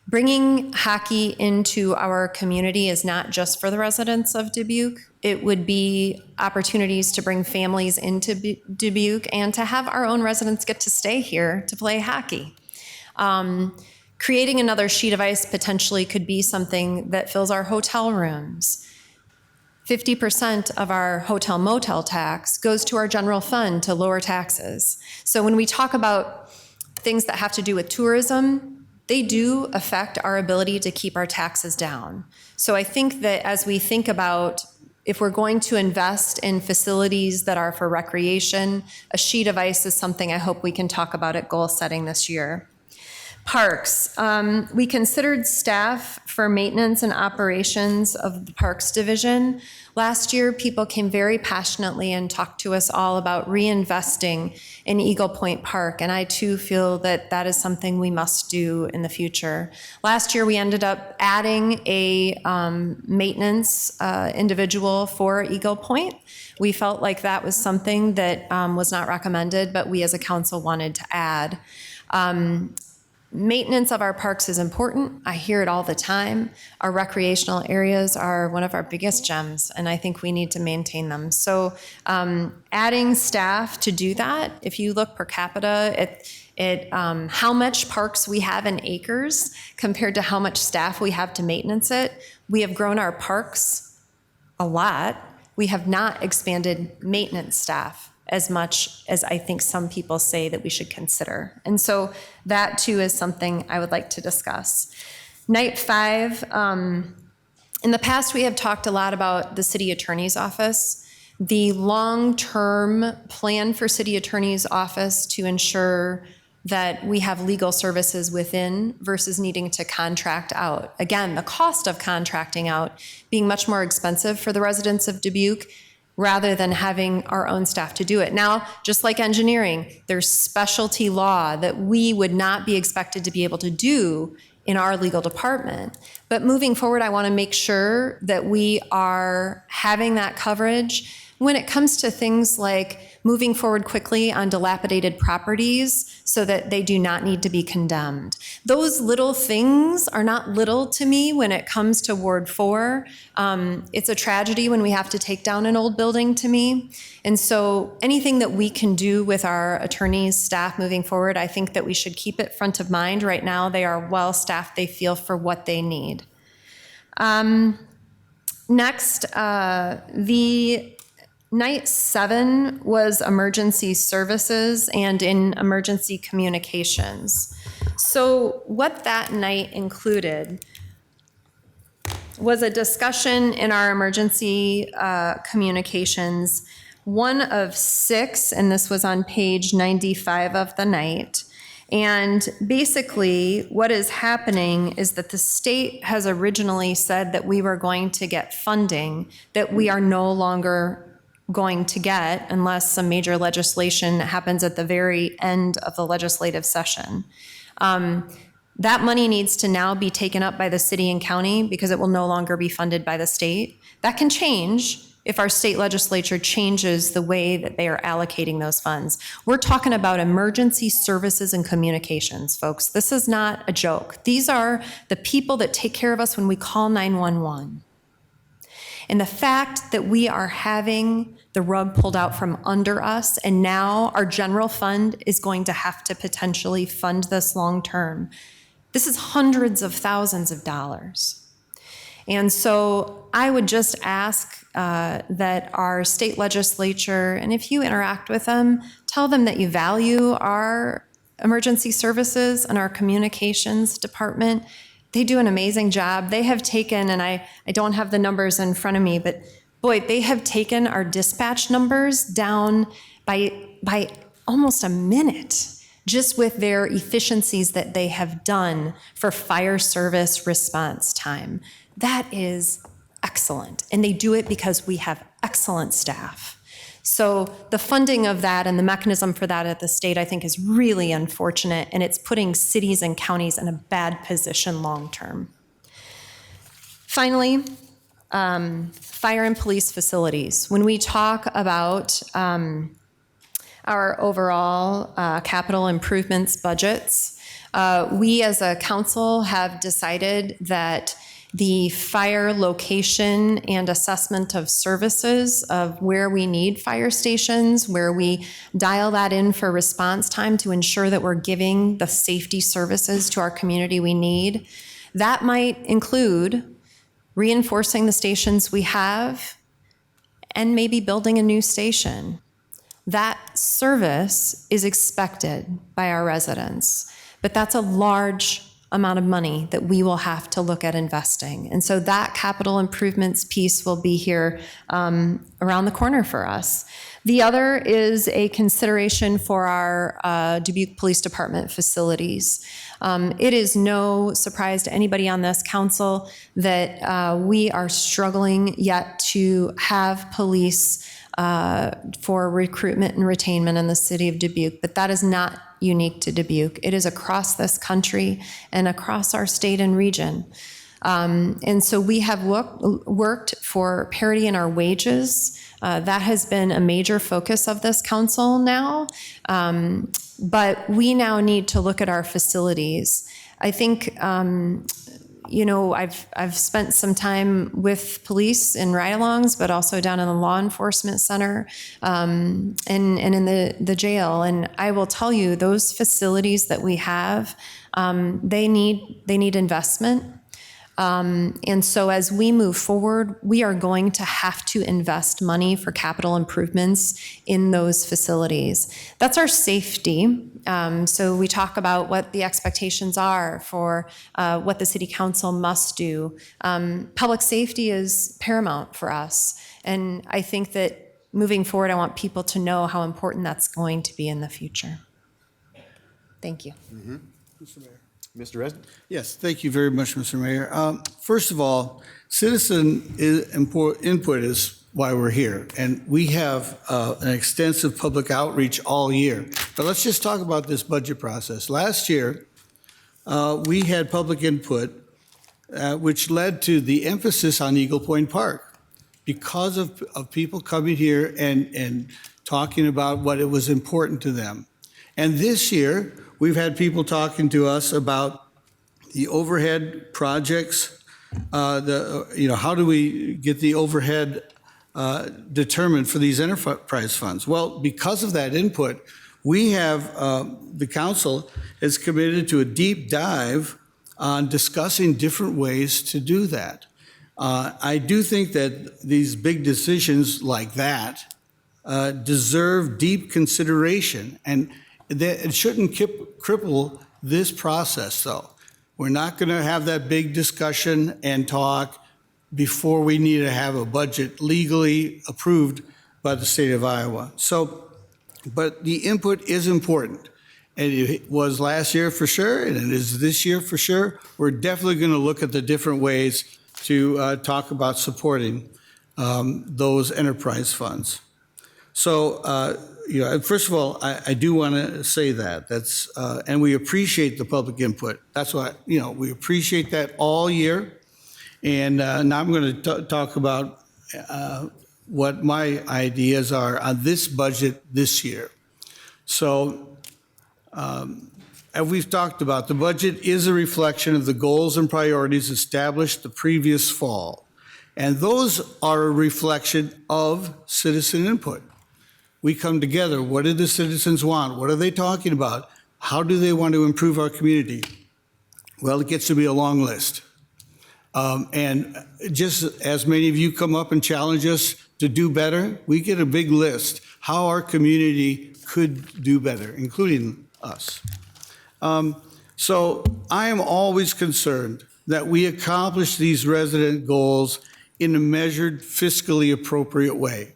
Bringing hockey into our community is not just for the residents of Dubuque. It would be opportunities to bring families into Dubuque and to have our own residents get to stay here to play hockey. Creating another sheet of ice potentially could be something that fills our hotel rooms. 50% of our hotel motel tax goes to our general fund to lower taxes. So when we talk about things that have to do with tourism, they do affect our ability to keep our taxes down. So I think that as we think about if we're going to invest in facilities that are for recreation, a sheet of ice is something I hope we can talk about at goal setting this year. Parks. We considered staff for maintenance and operations of the Parks Division. Last year, people came very passionately and talked to us all about reinvesting in Eagle Point Park, and I too feel that that is something we must do in the future. Last year, we ended up adding a maintenance individual for Eagle Point. We felt like that was something that was not recommended, but we as a council wanted to add. Maintenance of our parks is important. I hear it all the time. Our recreational areas are one of our biggest gems, and I think we need to maintain them. So adding staff to do that, if you look per capita at how much parks we have in acres compared to how much staff we have to maintenance it, we have grown our parks a lot. We have not expanded maintenance staff as much as I think some people say that we should consider. And so that too is something I would like to discuss. Night 5, in the past we have talked a lot about the city attorney's office. The long-term plan for city attorney's office to ensure that we have legal services within versus needing to contract out. Again, the cost of contracting out being much more expensive for the residents of Dubuque rather than having our own staff to do it. Now, just like engineering, there's specialty law that we would not be expected to be able to do in our legal department. But moving forward, I want to make sure that we are having that coverage when it comes to things like moving forward quickly on dilapidated properties so that they do not need to be condemned. Those little things are not little to me when it comes to Ward 4. It's a tragedy when we have to take down an old building to me. And so anything that we can do with our attorneys, staff moving forward, I think that we should keep it front of mind. Right now, they are well-staffed, they feel for what they need. Next, the Night 7 was emergency services and in emergency communications. So what that night included was a discussion in our emergency communications, one of 6, and this was on page 95 of the night. And basically what is happening is that the state has originally said that we were going to get funding that we are no longer going to get unless some major legislation happens at the very end of the legislative session. That money needs to now be taken up by the city and county because it will no longer be funded by the state. That can change if our state legislature changes the way that they are allocating those funds. We're talking about emergency services and communications, folks. This is not a joke. These are the people that take care of us when we call 911. And the fact that we are having the rug pulled out from under us, and now our general fund is going to have to potentially fund this long term. This is hundreds of thousands of dollars. And so I would just ask that our state legislature, and if you interact with them, tell them that you value our emergency services and our communications department. They do an amazing job. They have taken, and I don't have the numbers in front of me, but boy, they have taken our dispatch numbers down by almost a minute just with their efficiencies that they have done for fire service response time. That is excellent. And they do it because we have excellent staff. So the funding of that and the mechanism for that at the state, I think, is really unfortunate, and it's putting cities and counties in a bad position long term. Finally, fire and police facilities. When we talk about our overall capital improvements budgets, we as a council have decided that the fire location and assessment of services of where we need fire stations, where we dial that in for response time to ensure that we're giving the safety services to our community we need. That might include reinforcing the stations we have and maybe building a new station. That service is expected by our residents, but that's a large amount of money that we will have to look at investing. And so that capital improvements piece will be here around the corner for us. The other is a consideration for our Dubuque Police Department facilities. It is no surprise to anybody on this council that we are struggling yet to have police for recruitment and retainment in the city of Dubuque, but that is not unique to Dubuque. It is across this country and across our state and region. And so we have worked for parity in our wages. That has been a major focus of this council now. but we now need to look at our facilities. I think, I've spent some time with police in ride-alongs, but also down in the law enforcement center and in the jail. And I will tell you, those facilities that we have, they need investment. And so as we move forward, we are going to have to invest money for capital improvements in those facilities. That's our safety. So we talk about what the expectations are for what the city council must do. Public safety is paramount for us. And I think that moving forward, I want people to know how important that's going to be in the future. Thank you. Mr. Mayor. Mr. Resnick? Yes, thank you very much, Mr. Mayor. First of all, citizen input is why we're here, and we have an extensive public outreach all year. But let's just talk about this budget process. Last year, we had public input, which led to the emphasis on Eagle Point Park because of people coming here and talking about what it was important to them. And this year, we've had people talking to us about the overhead projects, how do we get the overhead determined for these enterprise funds? Well, because of that input, we have, the council is committed to a deep dive on discussing different ways to do that. I do think that these big decisions like that deserve deep consideration, and it shouldn't cripple this process, though. We're not going to have that big discussion and talk before we need to have a budget legally approved by the state of Iowa. So, but the input is important. And it was last year for sure, and it is this year for sure. We're definitely going to look at the different ways to talk about supporting those enterprise funds. So, first of all, I do want to say that's, and we appreciate the public input. That's why, we appreciate that all year. And now I'm going to talk about what my ideas are on this budget this year. So, as we've talked about, the budget is a reflection of the goals and priorities established the previous fall. And those are a reflection of citizen input. We come together. What do the citizens want? What are they talking about? How do they want to improve our community? Well, it gets to be a long list. And just as many of you come up and challenge us to do better, we get a big list how our community could do better, including us. So I am always concerned that we accomplish these resident goals in a measured, fiscally appropriate way.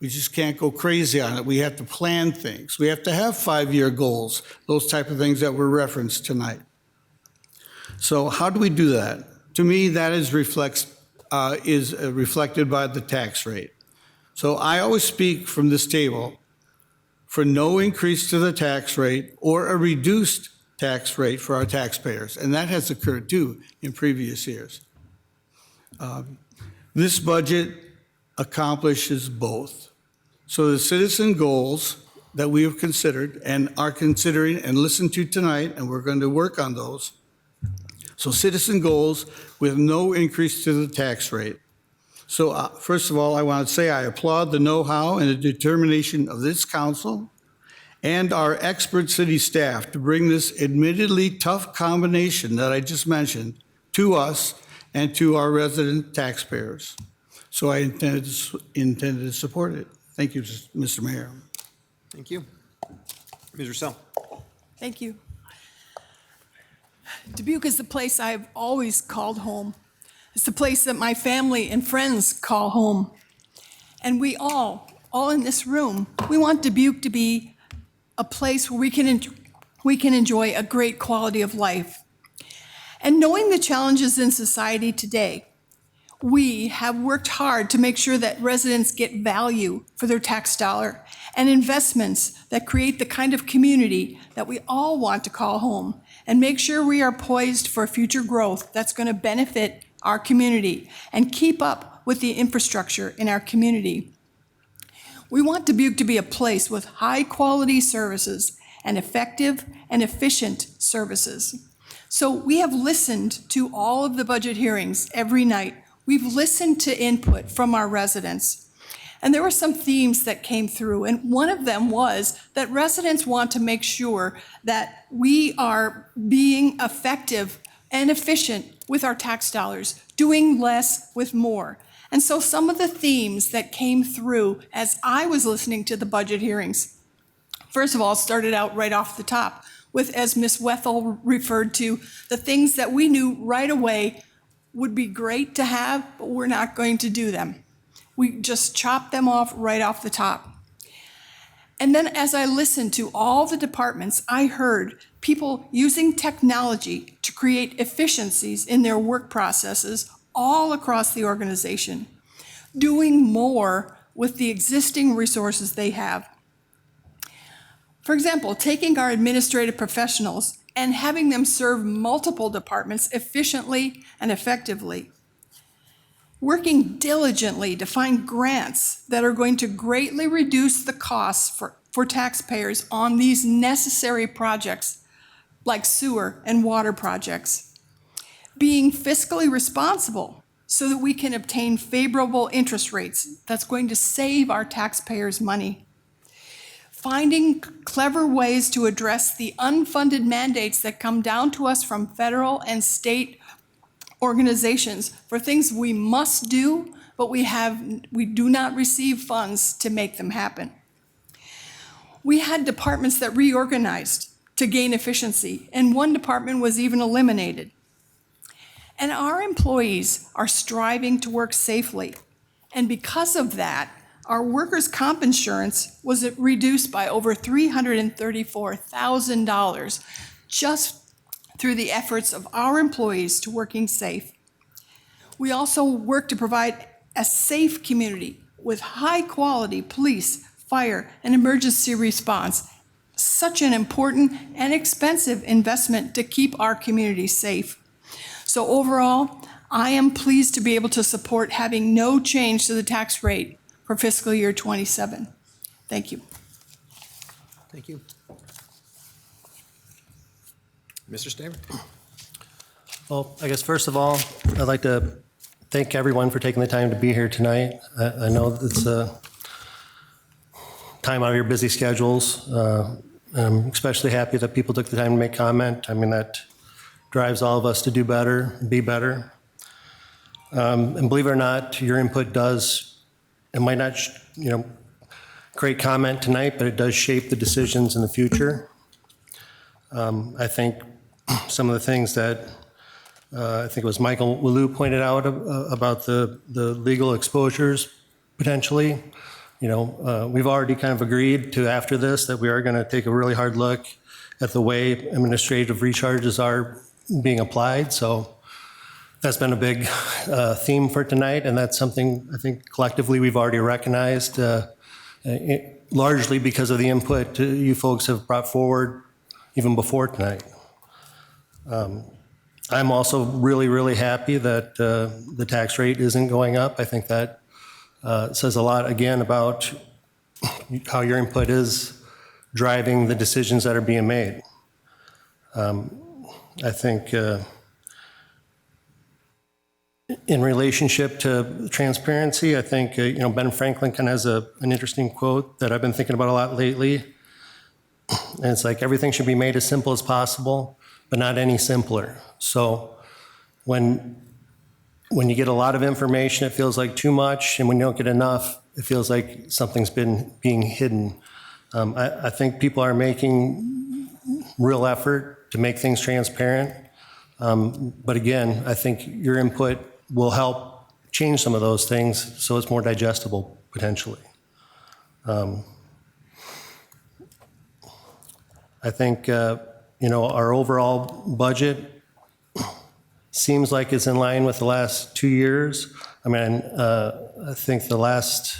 We just can't go crazy on it. We have to plan things. We have to have 5-year goals, those type of things that were referenced tonight. So how do we do that? To me, that is reflected by the tax rate. So I always speak from this table for no increase to the tax rate or a reduced tax rate for our taxpayers. And that has occurred too in previous years. This budget accomplishes both. So the citizen goals that we have considered and are considering and listened to tonight, and we're going to work on those. So citizen goals with no increase to the tax rate. So first of all, I want to say I applaud the know-how and the determination of this council and our expert city staff to bring this admittedly tough combination that I just mentioned to us and to our resident taxpayers. So I intended to support it. Thank you, Mr. Mayor. Thank you. Ms. Russell. Thank you. Dubuque is the place I've always called home. It's the place that my family and friends call home. And we all in this room, we want Dubuque to be a place where we can enjoy a great quality of life. And knowing the challenges in society today, we have worked hard to make sure that residents get value for their tax dollar and investments that create the kind of community that we all want to call home, and make sure we are poised for future growth that's going to benefit our community and keep up with the infrastructure in our community. We want Dubuque to be a place with high quality services and effective and efficient services. So we have listened to all of the budget hearings every night. We've listened to input from our residents. And there were some themes that came through, and one of them was that residents want to make sure that we are being effective and efficient with our tax dollars, doing less with more. And so some of the themes that came through as I was listening to the budget hearings, first of all, started out right off the top with, as Ms. Wethel referred to, the things that we knew right away would be great to have, but we're not going to do them. We just chopped them off right off the top. And then as I listened to all the departments, I heard people using technology to create efficiencies in their work processes all across the organization, doing more with the existing resources they have. For example, taking our administrative professionals and having them serve multiple departments efficiently and effectively. Working diligently to find grants that are going to greatly reduce the costs for taxpayers on these necessary projects like sewer and water projects. Being fiscally responsible so that we can obtain favorable interest rates that's going to save our taxpayers money. Finding clever ways to address the unfunded mandates that come down to us from federal and state organizations for things we must do, but we do not receive funds to make them happen. We had departments that reorganized to gain efficiency, and one department was even eliminated. And our employees are striving to work safely. And because of that, our workers' comp insurance was reduced by over $334,000 just through the efforts of our employees to working safe. We also work to provide a safe community with high-quality police, fire, and emergency response. Such an important and expensive investment to keep our community safe. So overall, I am pleased to be able to support having no change to the tax rate for fiscal year 27. Thank you. Thank you. Mr. Staver? Well, I guess first of all, I'd like to thank everyone for taking the time to be here tonight. I know it's a time out of your busy schedules. I'm especially happy that people took the time to make comment. I mean, that drives all of us to do better, be better. And believe it or not, your input does, it might not, create comment tonight, but it does shape the decisions in the future. I think some of the things that I think it was Michael Wallou pointed out about the legal exposures potentially. We've already kind of agreed to after this that we are going to take a really hard look at the way administrative recharges are being applied. So that's been a big theme for tonight, and that's something I think collectively we've already recognized, largely because of the input you folks have brought forward even before tonight. I'm also really, really happy that the tax rate isn't going up. I think that says a lot, again, about how your input is driving the decisions that are being made. I think in relationship to transparency, I think, Ben Franklin kind of has an interesting quote that I've been thinking about a lot lately. And it's like, everything should be made as simple as possible, but not any simpler. So when you get a lot of information, it feels like too much, and when you don't get enough, it feels like something's being hidden. I think people are making real effort to make things transparent. But again, I think your input will help change some of those things so it's more digestible, potentially. I think, our overall budget seems like it's in line with the last 2 years. I mean, I think the last,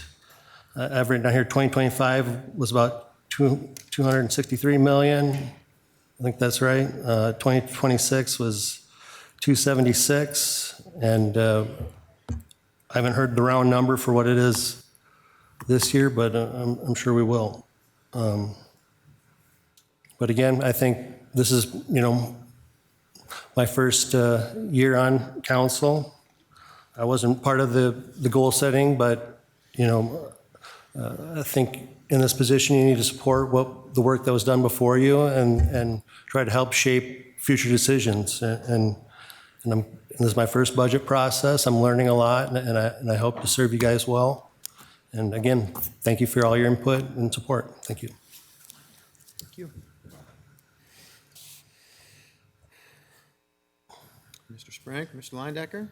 I've written down here, 2025 was about 263 million. I think that's right. 2026 was 276, and I haven't heard the round number for what it is this year, but I'm sure we will. But again, I think this is, my first year on council. I wasn't part of the goal setting, but, I think in this position, you need to support the work that was done before you and try to help shape future decisions. And this is my first budget process. I'm learning a lot, and I hope to serve you guys well. And again, thank you for all your input and support. Thank you. Thank you. Mr. Sprague, Mr. Leindecker?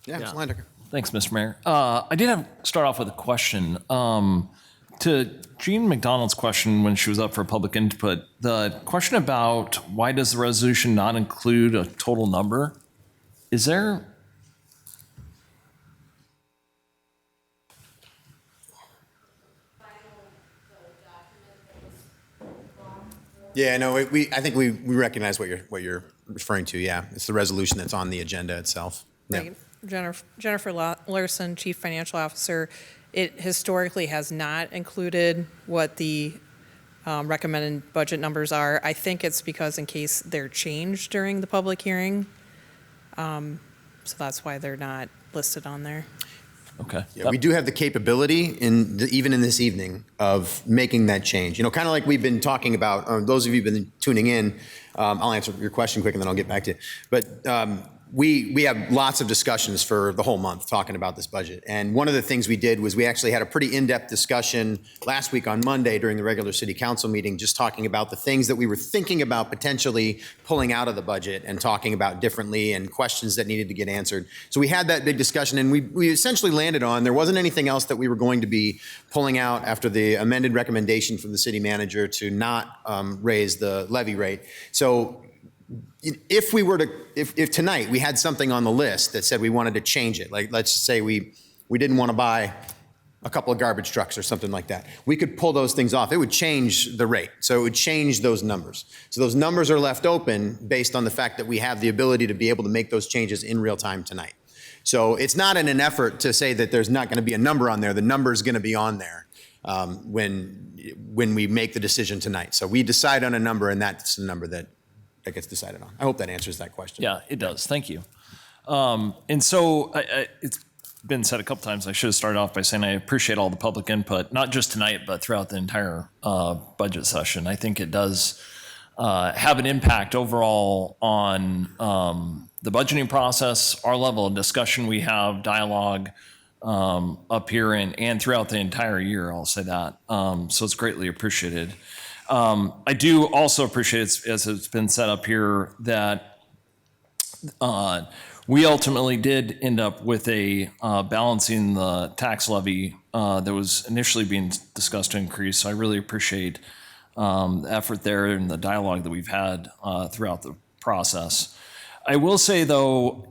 Yeah, Mr. Leindecker. Thanks, Mr. Mayor. I did start off with a question. To Jean McDonald's question when she was up for public input, the question about why does the resolution not include a total number? Is there... Yeah, no, I think we recognize what you're referring to. Yeah, it's the resolution that's on the agenda itself. Yeah. Right. Jennifer Larson, Chief Financial Officer. It historically has not included what the recommended budget numbers are. I think it's because in case they're changed during the public hearing. So that's why they're not listed on there. Okay. Yeah, we do have the capability, even in this evening, of making that change. Kind of like we've been talking about, those of you who've been tuning in, I'll answer your question quick and then I'll get back to you. But we have lots of discussions for the whole month talking about this budget. And one of the things we did was we actually had a pretty in-depth discussion last week on Monday during the regular city council meeting, just talking about the things that we were thinking about potentially pulling out of the budget and talking about differently and questions that needed to get answered. So we had that big discussion and we essentially landed on there wasn't anything else that we were going to be pulling out after the amended recommendation from the city manager to not raise the levy rate. So if we were to, if tonight we had something on the list that said we wanted to change it, like let's say we didn't want to buy a couple of garbage trucks or something like that, we could pull those things off. It would change the rate. So it would change those numbers. So those numbers are left open based on the fact that we have the ability to be able to make those changes in real time tonight. So it's not in an effort to say that there's not going to be a number on there. The number is going to be on there when we make the decision tonight. So we decide on a number, and that's the number that gets decided on. I hope that answers that question. Yeah, it does. Thank you. And so it's been said a couple times. I should have started off by saying I appreciate all the public input, not just tonight, but throughout the entire budget session. I think it does have an impact overall on the budgeting process, our level of discussion we have, dialogue up here and throughout the entire year, I'll say that. So it's greatly appreciated. I do also appreciate, as it's been set up here, that we ultimately did end up with a balancing the tax levy that was initially being discussed to increase. So I really appreciate the effort there and the dialogue that we've had throughout the process. I will say, though,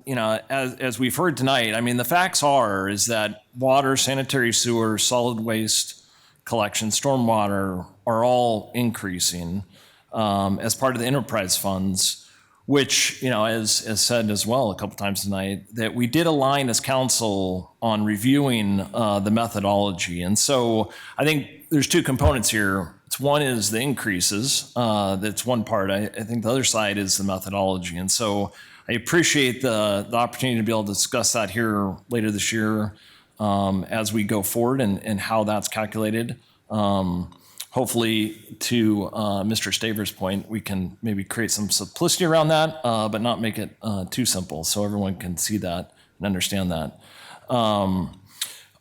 as we've heard tonight, I mean, the facts is that water, sanitary sewer, solid waste collection, stormwater are all increasing as part of the enterprise funds, which, as said as well a couple times tonight, that we did align as council on reviewing the methodology. And so I think there's two components here. One is the increases. That's one part. I think the other side is the methodology. And so I appreciate the opportunity to be able to discuss that here later this year as we go forward and how that's calculated. Hopefully, to Mr. Staver's point, we can maybe create some simplicity around that, but not make it too simple so everyone can see that and understand that.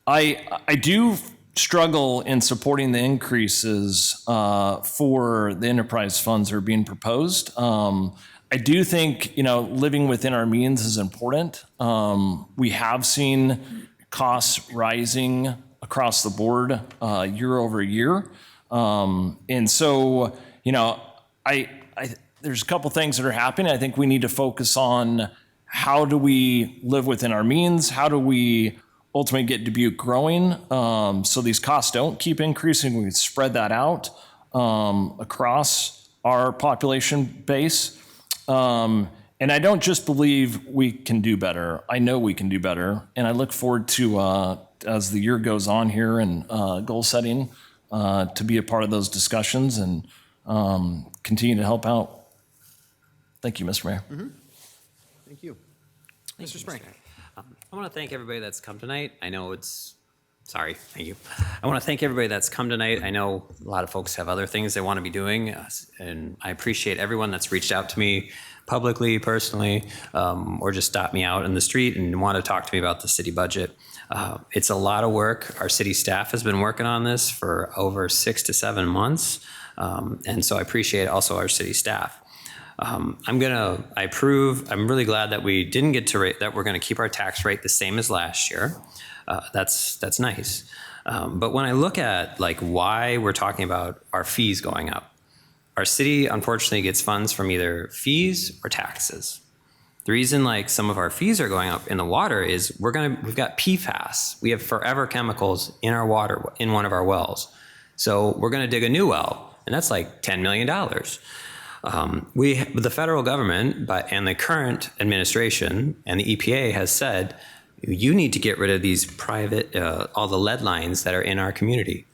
I do struggle in supporting the increases for the enterprise funds that are being proposed. I do think, living within our means is important. We have seen costs rising across the board year over year. And so, there's a couple things that are happening. I think we need to focus on how do we live within our means? How do we ultimately get Dubuque growing so these costs don't keep increasing? We spread that out across our population base. And I don't just believe we can do better. I know we can do better. And I look forward to, as the year goes on here and goal setting, to be a part of those discussions and continue to help out. Thank you, Mr. Mayor. Thank you. Thank Mr. you, Sprank. I want to thank everybody that's come tonight. I know thank you. I want to thank everybody that's come tonight. I know a lot of folks have other things they want to be doing, and I appreciate everyone that's reached out to me publicly, personally, or just stopped me out in the street and want to talk to me about the city budget. It's a lot of work. Our city staff has been working on this for over 6 to 7 months, and so I appreciate also our city staff. I'm really glad that we didn't get to that we're going to keep our tax rate the same as last year. That's nice. But when I look at why we're talking about our fees going up, our city unfortunately gets funds from either fees or taxes. The reason some of our fees are going up in the water is we've got PFAS. We have forever chemicals in our water in one of our wells. So we're going to dig a new well, and that's like $10 million. The federal government and the current administration and the EPA has said, you need to get rid of these private, all the lead lines that are in our community.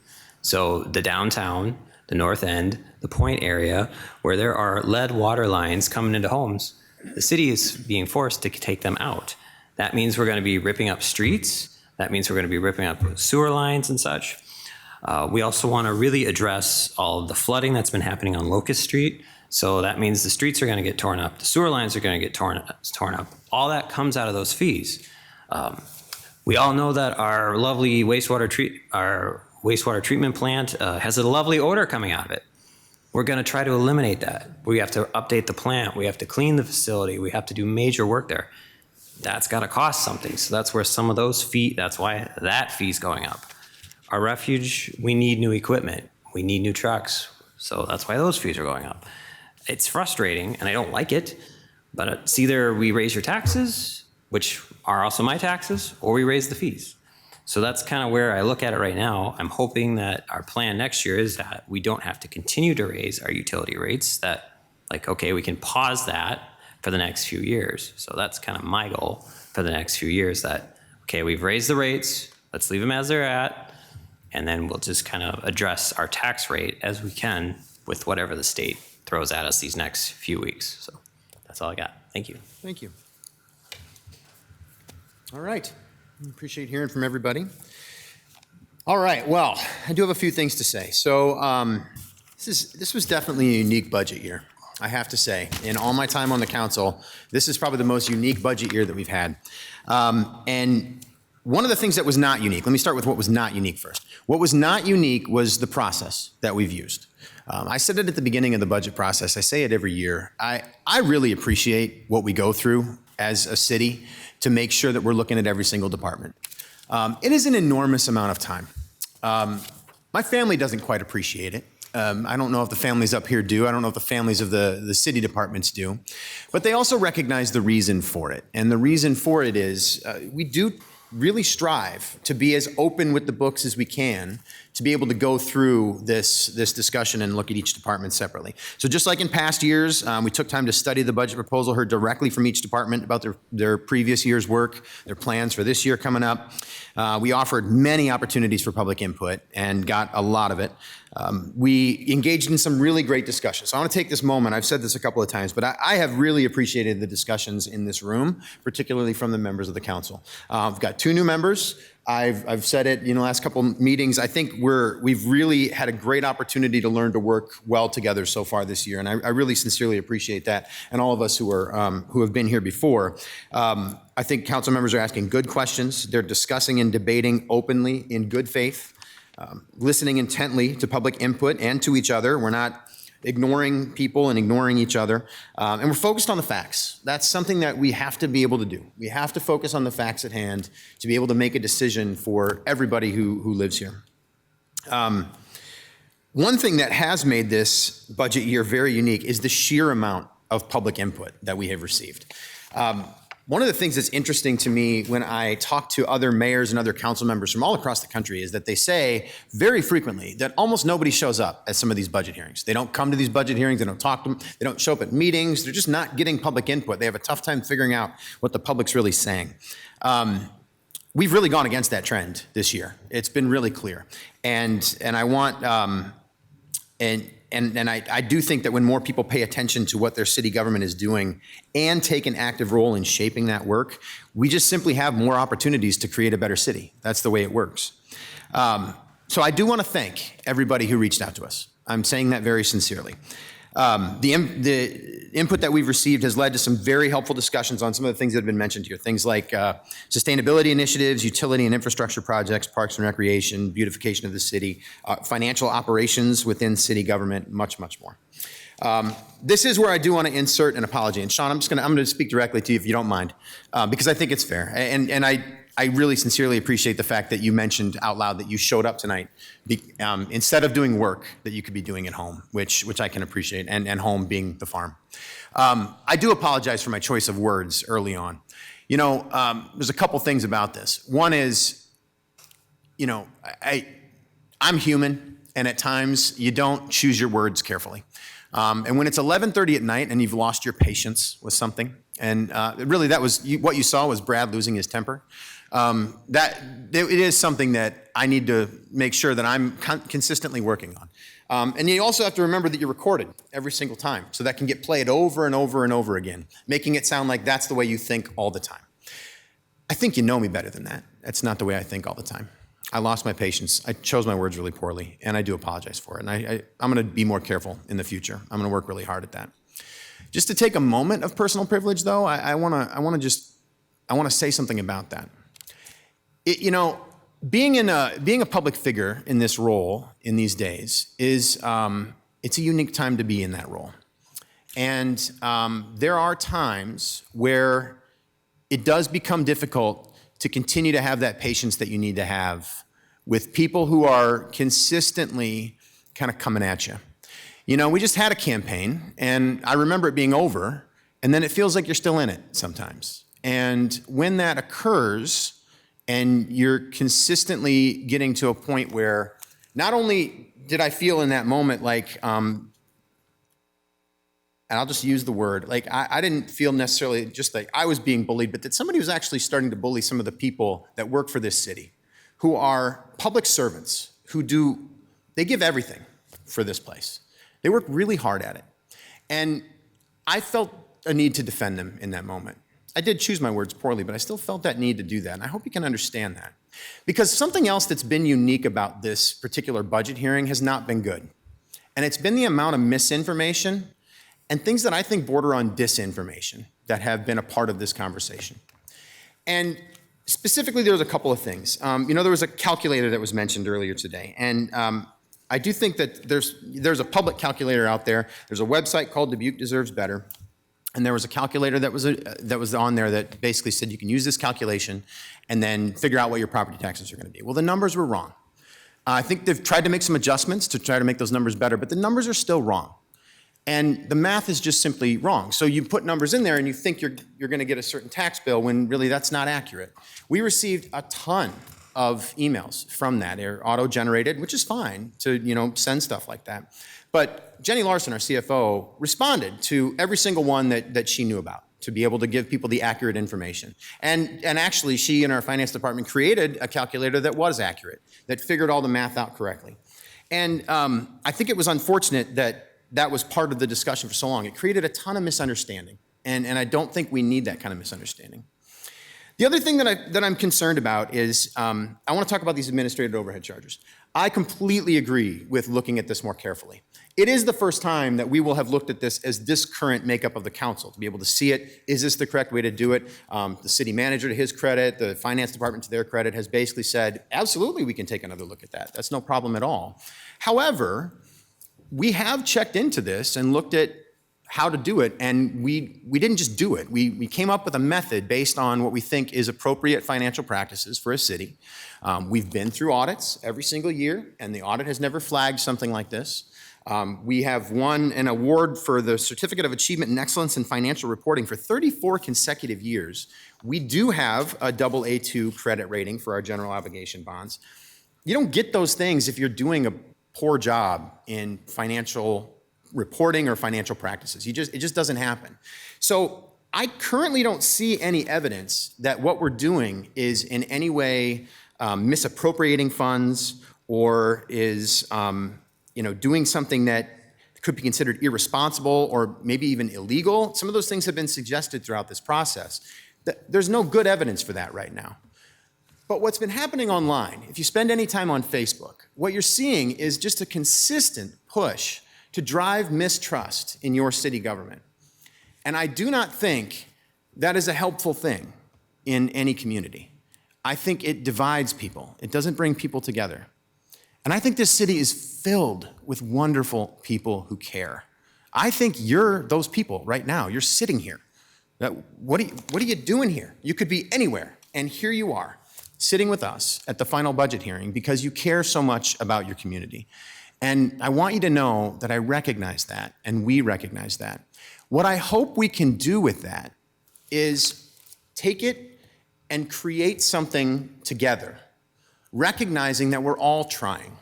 So the downtown, the north end, the Point area, where there are lead water lines coming into homes, the city is being forced to take them out. That means we're going to be ripping up streets. That means we're going to be ripping up sewer lines and such. We also want to really address all of the flooding that's been happening on Locust Street. So that means the streets are going to get torn up. The sewer lines are going to get torn up. All that comes out of those fees. We all know that our lovely wastewater treatment plant has a lovely odor coming out of it. We're going to try to eliminate that. We have to update the plant. We have to clean the facility. We have to do major work there. That's got to cost something. So that's where some of those that's why that fee's going up. Our refuge, we need new equipment. We need new trucks. So that's why those fees are going up. It's frustrating, and I don't like it, but it's either we raise your taxes, which are also my taxes, or we raise the fees. So that's kind of where I look at it right now. I'm hoping that our plan next year is that we don't have to continue to raise our utility rates, that we can pause that for the next few years. So that's kind of my goal for the next few years, that, we've raised the rates, let's leave them as they're at, and then we'll just kind of address our tax rate as we can with whatever the state throws at us these next few weeks. So that's all I got. Thank you. Thank you. All right. Appreciate hearing from everybody. All right. Well, I do have a few things to say. So this was definitely a unique budget year, I have to say. In all my time on the council, this is probably the most unique budget year that we've had. And one of the things that was not unique, let me start with what was not unique first. What was not unique was the process that we've used. I said it at the beginning of the budget process. I say it every year. I really appreciate what we go through as a city to make sure that we're looking at every single department. It is an enormous amount of time. My family doesn't quite appreciate it. I don't know if the families up here do. I don't know if the families of the city departments do. But they also recognize the reason for it. And the reason for it is we do really strive to be as open with the books as we can to be able to go through this discussion and look at each department separately. So just like in past years, we took time to study the budget proposal, heard directly from each department about their previous year's work, their plans for this year coming up. We offered many opportunities for public input and got a lot of it. We engaged in some really great discussions. So I want to take this moment, I've said this a couple of times, but I have really appreciated the discussions in this room, particularly from the members of the council. I've got 2 new members. I've said it, last couple meetings. I think we've really had a great opportunity to learn to work well together so far this year, and I really sincerely appreciate that. And all of us who have been here before, I think council members are asking good questions. They're discussing and debating openly in good faith, listening intently to public input and to each other. We're not ignoring people and ignoring each other. And we're focused on the facts. That's something that we have to be able to do. We have to focus on the facts at hand to be able to make a decision for everybody who lives here. One thing that has made this budget year very unique is the sheer amount of public input that we have received. One of the things that's interesting to me when I talk to other mayors and other council members from all across the country is that they say very frequently that almost nobody shows up at some of these budget hearings. They don't come to these budget hearings, they don't talk to them, they don't show up at meetings, they're just not getting public input. They have a tough time figuring out what the public's really saying. We've really gone against that trend this year. It's been really clear. And I want, and and I do think that when more people pay attention to what their city government is doing and take an active role in shaping that work, we just simply have more opportunities to create a better city. That's the way it works. So I do want to thank everybody who reached out to us. I'm saying that very sincerely. The input that we've received has led to some very helpful discussions on some of the things that have been mentioned here. Things like sustainability initiatives, utility and infrastructure projects, parks and recreation, beautification of the city, financial operations within city government, much, much more. This is where I do want to insert an apology. And Sean, I'm going to speak directly to you if you don't mind, because I think it's fair. And I really sincerely appreciate the fact that you mentioned out loud that you showed up tonight instead of doing work that you could be doing at home, which I can appreciate, and home being the farm. I do apologize for my choice of words early on. You know, there's a couple things about this. One is, you know, I'm human, and at times you don't choose your words carefully. And when it's 11:30 at night and you've lost your patience with something, and really that was what you saw was Brad losing his temper. It is something that I need to make sure that I'm consistently working on. And you also have to remember that you're recorded every single time, so that can get played over and over and over again, making it sound like that's the way you think all the time. I think you know me better than that. That's not the way I think all the time. I lost my patience. I chose my words really poorly, and I do apologize for it. And I'm going to be more careful in the future. I'm going to work really hard at that. Just to take a moment of personal privilege, though, I want to say something about that. You know, being a public figure in this role in these days is it's a unique time to be in that role, and there are times where it does become difficult to continue to have that patience that you need to have with people who are consistently kind of coming at you. You know, we just had a campaign, and I remember it being over, and then it feels like you're still in it sometimes. And when that occurs, and you're consistently getting to a point where not only did I feel in that moment like, and I'll just use the word, like I didn't feel necessarily just like I was being bullied, but that somebody was actually starting to bully some of the people that work for this city, who are public servants, they give everything for this place. They work really hard at it. And I felt a need to defend them in that moment. I did choose my words poorly, but I still felt that need to do that. And I hope you can understand that. Because something else that's been unique about this particular budget hearing has not been good. And it's been the amount of misinformation and things that I think border on disinformation that have been a part of this conversation. And specifically, there was a couple of things. You know, there was a calculator that was mentioned earlier today. And I do think that there's a public calculator out there. There's a website called Dubuque Deserves Better. And there was a calculator that was on there that basically said you can use this calculation and then figure out what your property taxes are going to be. Well, the numbers were wrong. I think they've tried to make some adjustments to try to make those numbers better, but the numbers are still wrong. And the math is just simply wrong. So you put numbers in there and you think you're going to get a certain tax bill when really that's not accurate. We received a ton of emails from that. They're auto-generated, which is fine to send stuff like that. But Jenny Larson, our CFO, responded to every single one that she knew about to be able to give people the accurate information. And actually, she and our finance department created a calculator that was accurate, that figured all the math out correctly. And I think it was unfortunate that was part of the discussion for so long. It created a ton of misunderstanding. And I don't think we need that kind of misunderstanding. The other thing that I'm concerned about is I want to talk about these administrative overhead charges. I completely agree with looking at this more carefully. It is the first time that we will have looked at this as this current makeup of the council, to be able to see it. Is this the correct way to do it? The city manager, to his credit, the finance department, to their credit, has basically said, absolutely, we can take another look at that. That's no problem at all. However, we have checked into this and looked at how to do it, and we didn't just do it. We came up with a method based on what we think is appropriate financial practices for a city. We've been through audits every single year, and the audit has never flagged something like this. We have won an award for the Certificate of Achievement and Excellence in Financial Reporting for 34 consecutive years. We do have a AA2 credit rating for our general obligation bonds. You don't get those things if you're doing a poor job in financial reporting or financial practices. It just doesn't happen. So I currently don't see any evidence that what we're doing is in any way misappropriating funds or is doing something that could be considered irresponsible or maybe even illegal. Some of those things have been suggested throughout this process. There's no good evidence for that right now. But what's been happening online, if you spend any time on Facebook, what you're seeing is just a consistent push to drive mistrust in your city government. And I do not think that is a helpful thing in any community. I think it divides people. It doesn't bring people together. And I think this city is filled with wonderful people who care. I think you're those people right now. You're sitting here. What are you doing here? You could be anywhere, and here you are, sitting with us at the final budget hearing because you care so much about your community. And I want you to know that I recognize that, and we recognize that. What I hope we can do with that is take it and create something together, recognizing that we're all trying.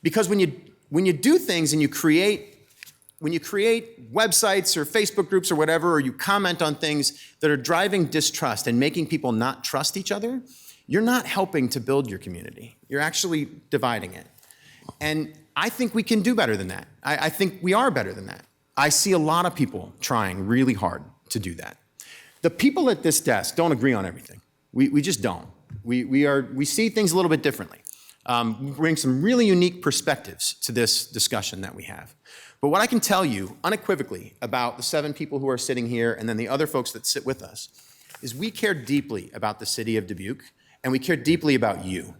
Because when you do things and when you create websites or Facebook groups or whatever, or you comment on things that are driving distrust and making people not trust each other, you're not helping to build your community. You're actually dividing it. And I think we can do better than that. I think we are better than that. I see a lot of people trying really hard to do that. The people at this desk don't agree on everything. We just don't. We see things a little bit differently. We bring some really unique perspectives to this discussion that we have. But what I can tell you unequivocally about the 7 people who are sitting here and then the other folks that sit with us is we care deeply about the city of Dubuque, and we care deeply about you.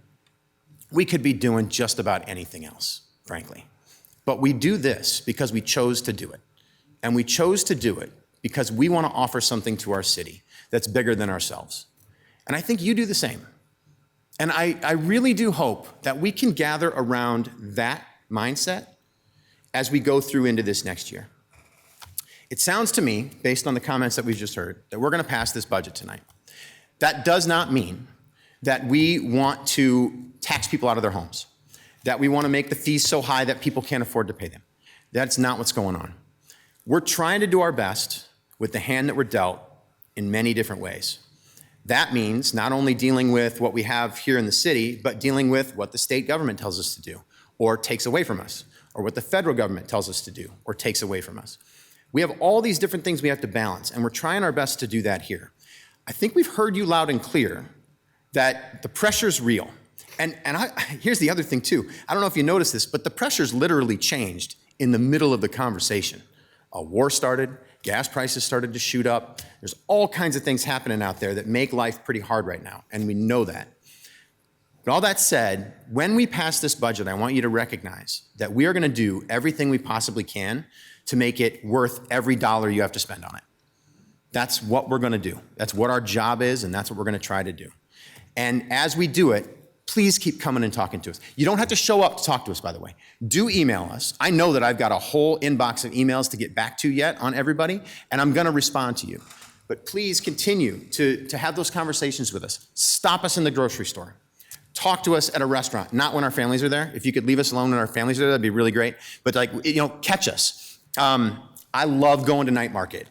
We could be doing just about anything else, frankly. But we do this because we chose to do it. And we chose to do it because we want to offer something to our city that's bigger than ourselves. And I think you do the same. And I really do hope that we can gather around that mindset as we go through into this next year. It sounds to me, based on the comments that we've just heard, that we're going to pass this budget tonight. That does not mean that we want to tax people out of their homes, that we want to make the fees so high that people can't afford to pay them. That's not what's going on. We're trying to do our best with the hand that we're dealt in many different ways. That means not only dealing with what we have here in the city, but dealing with what the state government tells us to do or takes away from us, or what the federal government tells us to do or takes away from us. We have all these different things we have to balance, and we're trying our best to do that here. I think we've heard you loud and clear that the pressure's real. And here's the other thing too. I don't know if you noticed this, but the pressure's literally changed in the middle of the conversation. A war started, gas prices started to shoot up. There's all kinds of things happening out there that make life pretty hard right now, and we know that. But all that said, when we pass this budget, I want you to recognize that we are going to do everything we possibly can to make it worth every dollar you have to spend on it. That's what we're going to do. That's what our job is, and that's what we're going to try to do. And as we do it, please keep coming and talking to us. You don't have to show up to talk to us, by the way. Do email us. I know that I've got a whole inbox of emails to get back to yet on everybody, and I'm going to respond to you. But please continue to have those conversations with us. Stop us in the grocery store. Talk to us at a restaurant, not when our families are there. If you could leave us alone when our families are there, that'd be really great. But catch us. I love going to night market.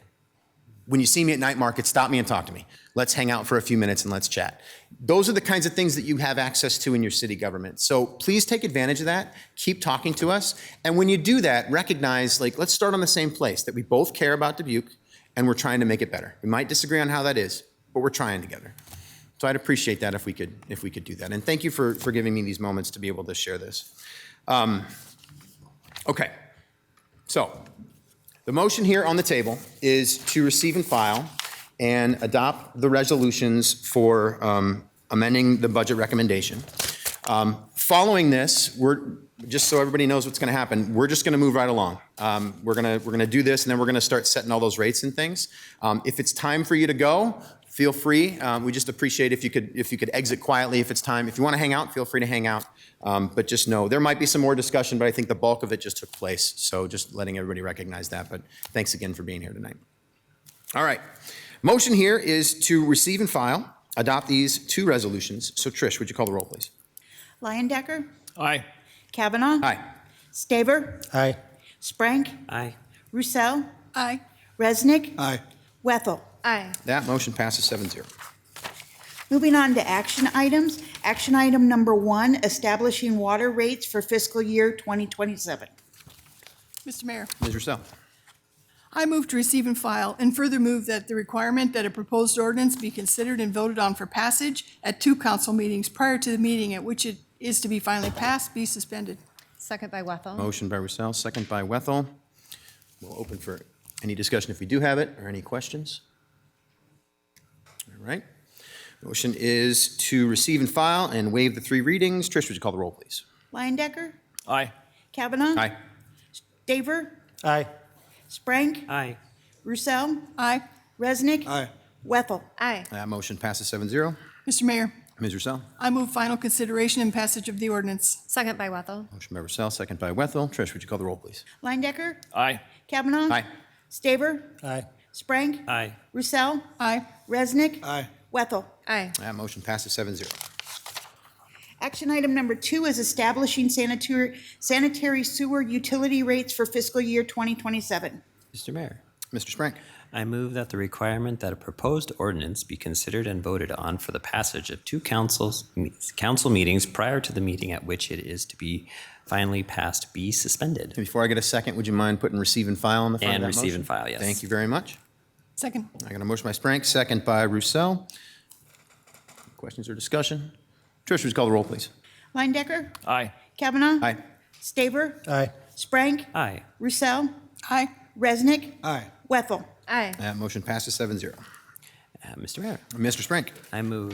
When you see me at night market, stop me and talk to me. Let's hang out for a few minutes and let's chat. Those are the kinds of things that you have access to in your city government. So please take advantage of that. Keep talking to us. And when you do that, recognize, let's start on the same place, that we both care about Dubuque and we're trying to make it better. We might disagree on how that is, but we're trying together. So I'd appreciate that if we could do that. And thank you for giving me these moments to be able to share this. Okay. So the motion here on the table is to receive and file and adopt the resolutions for amending the budget recommendation. Following this, just so everybody knows what's going to happen, we're just going to move right along. We're going to do this, and then we're going to start setting all those rates and things. If it's time for you to go, feel free. We just appreciate if you could exit quietly if it's time. If you want to hang out, feel free to hang out. But just know there might be some more discussion, but I think the bulk of it just took place. So just letting everybody recognize that. But thanks again for being here tonight. All right. Motion here is to receive and file, adopt these 2 resolutions. So Trish, would you call the roll, please? Leyendecker. Aye. Kavanaugh. Aye. Staver. Aye. Sprank. Aye. Roussel. Aye. Resnick. Aye. Wethel. Aye. That motion passes 7-0. Moving on to action items. Action item number 1, establishing water rates for fiscal year 2027. Mr. Mayor, Ms. Russell. I move to receive and file, and further move that the requirement that a proposed ordinance be considered and voted on for passage at 2 council meetings prior to the meeting at which it is to be finally passed be suspended. Second by Wethel. Motion by Russell, second by Wethel. We'll open for any discussion if we do have it, or any questions. All right. Motion is to receive and file and waive the 3 readings. Trish, would you call the roll, please? Leindecker, Aye. Kavanaugh. Aye. Staver, Aye. Sprank, Aye. Roussel, Aye. Resnick. Aye. Wethel. Aye. That motion passes 7-0. Mr. Mayor, Ms. Russell. I move final consideration and passage of the ordinance. Second by Wethel. Motion by Russell, second by Wethel. Trish, would you call the roll, please? Leindecker, Aye. Kavanaugh. Aye. Staver, Aye. Sprank, Aye. Roussel, Aye. Resnick. Aye. Wethel. Aye. That motion passes 7-0. Action item number 2 is establishing sanitary sewer utility rates for fiscal year 2027. Mr. Mayor, Mr. Sprank. I move that the requirement that a proposed ordinance be considered and voted on for the passage of 2 council meetings prior to the meeting at which it is to be finally passed be suspended. And before I get a second, would you mind putting receive and file on the front And of that receive motion? and file, yes. Thank you very much. Second. I got a motion by Sprank, second by Roussel. Questions or discussion? Trish, would you call the roll, please? Leindecker, Aye. Kavanaugh. Aye. Staver, Aye. Sprank, Aye. Roussel, Aye. Resnick. Aye. Wethel. Aye. That motion passes 7-0. Mr. Mayor, Mr. Sprank. I move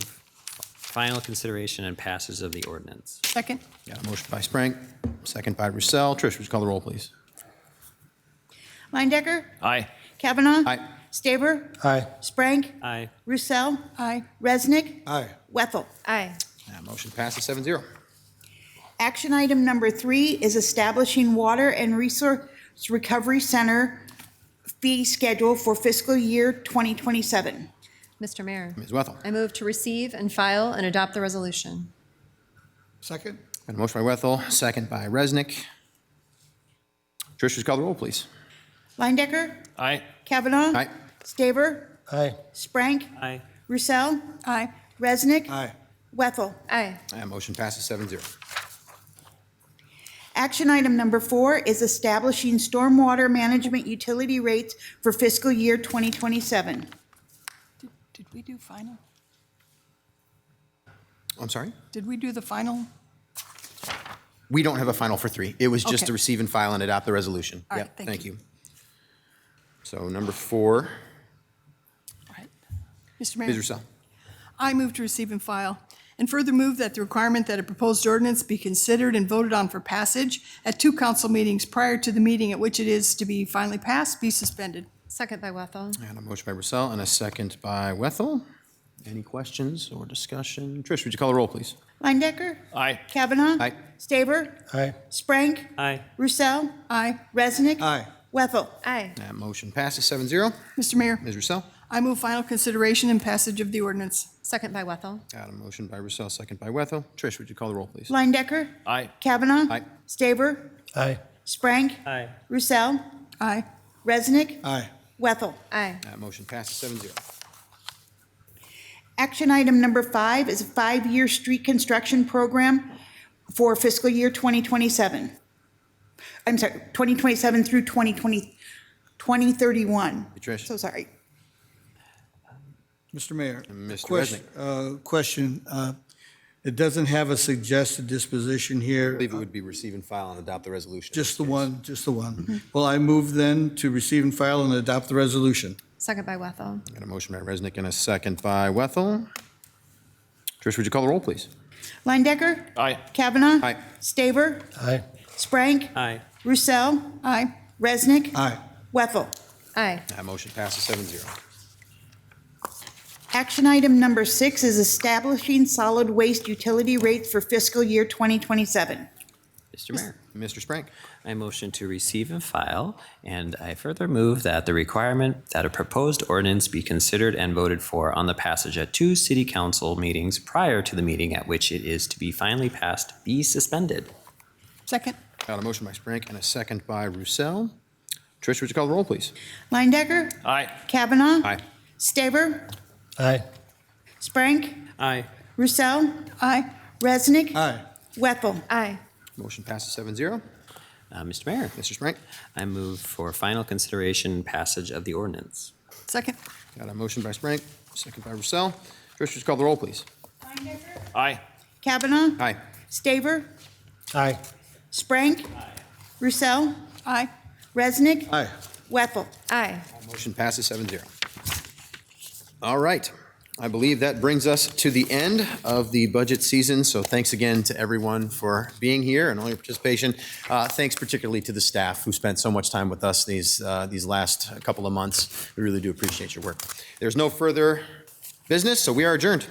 final consideration and passage of the ordinance. Second. Got a motion by Sprank, second by Roussel. Trish, would you call the roll, please? Leindecker, Aye. Kavanaugh. Aye. Staver, Aye. Sprank, Aye. Roussel, Aye. Resnick. Aye. Wethel. Aye. That motion passes 7-0. Action item number 3 is establishing Water and Resource Recovery Center fee schedule for fiscal year 2027. Mr. Mayor, Ms. Wethel. I move to receive and file and adopt the resolution. Second? Got a motion by Wethel, second by Resnick. Trish, would you call the roll, please? Leindecker, Aye. Kavanaugh. Aye. Staver, Aye. Sprank, Aye. Roussel, Aye. Resnick. Aye. Wethel. Aye. That motion passes 7-0. Action item number 4 is establishing stormwater management utility rates for fiscal year 2027. Did we do final? I'm sorry? Did we do the final? We don't have a final for 3. It was just Okay. to receive and file and adopt the resolution. All right, Yep, thank thank you. you. So number 4, Mr. Mayor. Ms. Russell. I move to receive and file, and further move that the requirement that a proposed ordinance be considered and voted on for passage at 2 council meetings prior to the meeting at which it is to be finally passed be suspended. Second by Wethel. And a motion by Russell and a second by Wethel. Any questions or discussion? Trish, would you call the roll, please? Leindecker, Aye. Kavanaugh. Aye. Staver, Aye. Sprank, Aye. Roussel, Aye. Resnick. Aye. Wethel. Aye. That motion passes 7-0. Mr. Mayor, Ms. Russell. I move final consideration and passage of the ordinance. Second by Wethel. Got a motion by Russell, second by Wethel. Trish, would you call the roll, please? Leindecker, Aye. Kavanaugh. Aye. Staver, Aye. Sprank, Aye. Roussel, Aye. Resnick. Aye. Wethel. Aye. That motion passes 7-0. Action item number 5 is a 5-year street construction program for fiscal year 2027. I'm sorry, 2027 through 2031. Trish. So sorry. Mr. Mayor. Mr. Question. It doesn't have a suggested disposition I here. believe it would be receive and file and adopt the resolution. Just the one, just the one. Well, I move then to receive and file and adopt the resolution. Second by Wethel. Got a motion by Resnick and a second by Wethel. Trish, would you call the roll, please? Leindecker, Aye. Kavanaugh. Aye. Staver, Aye. Sprank, Aye. Roussel, Aye. Resnick. Aye. Wethel. Aye. That motion passes 7-0. Action item number 6 is establishing solid waste utility rates for fiscal year 2027. Mr. Mayor, Mr. Sprank. I motion to receive and file, and I further move that the requirement that a proposed ordinance be considered and voted for on the passage at 2 city council meetings prior to the meeting at which it is to be finally passed be suspended. Second. Got a motion by Sprank and a second by Roussel. Trish, would you call the roll, please? Leindecker, Aye. Kavanaugh. Aye. Staver, Aye. Sprank, Aye. Roussel, Aye. Resnick. Aye. Wethel. Aye. Motion passes 7-0. Mr. Mayor. Mr. Sprink. I move for final consideration and passage of the ordinance. Second. Got a motion by Sprink, second by Roussel. Trish, would you call the roll, please? Aye. Kavanaugh. Aye. Staver. Aye. Sprank. Roussel. Aye. Resnick. Aye. Weffel. Aye. Motion passes 7-0. All right. I believe that brings us to the end of the budget season. So thanks again to everyone for being here and all your participation. Thanks particularly to the staff who spent so much time with us these last couple of months. We really do appreciate your work. There's no further business, so we are adjourned.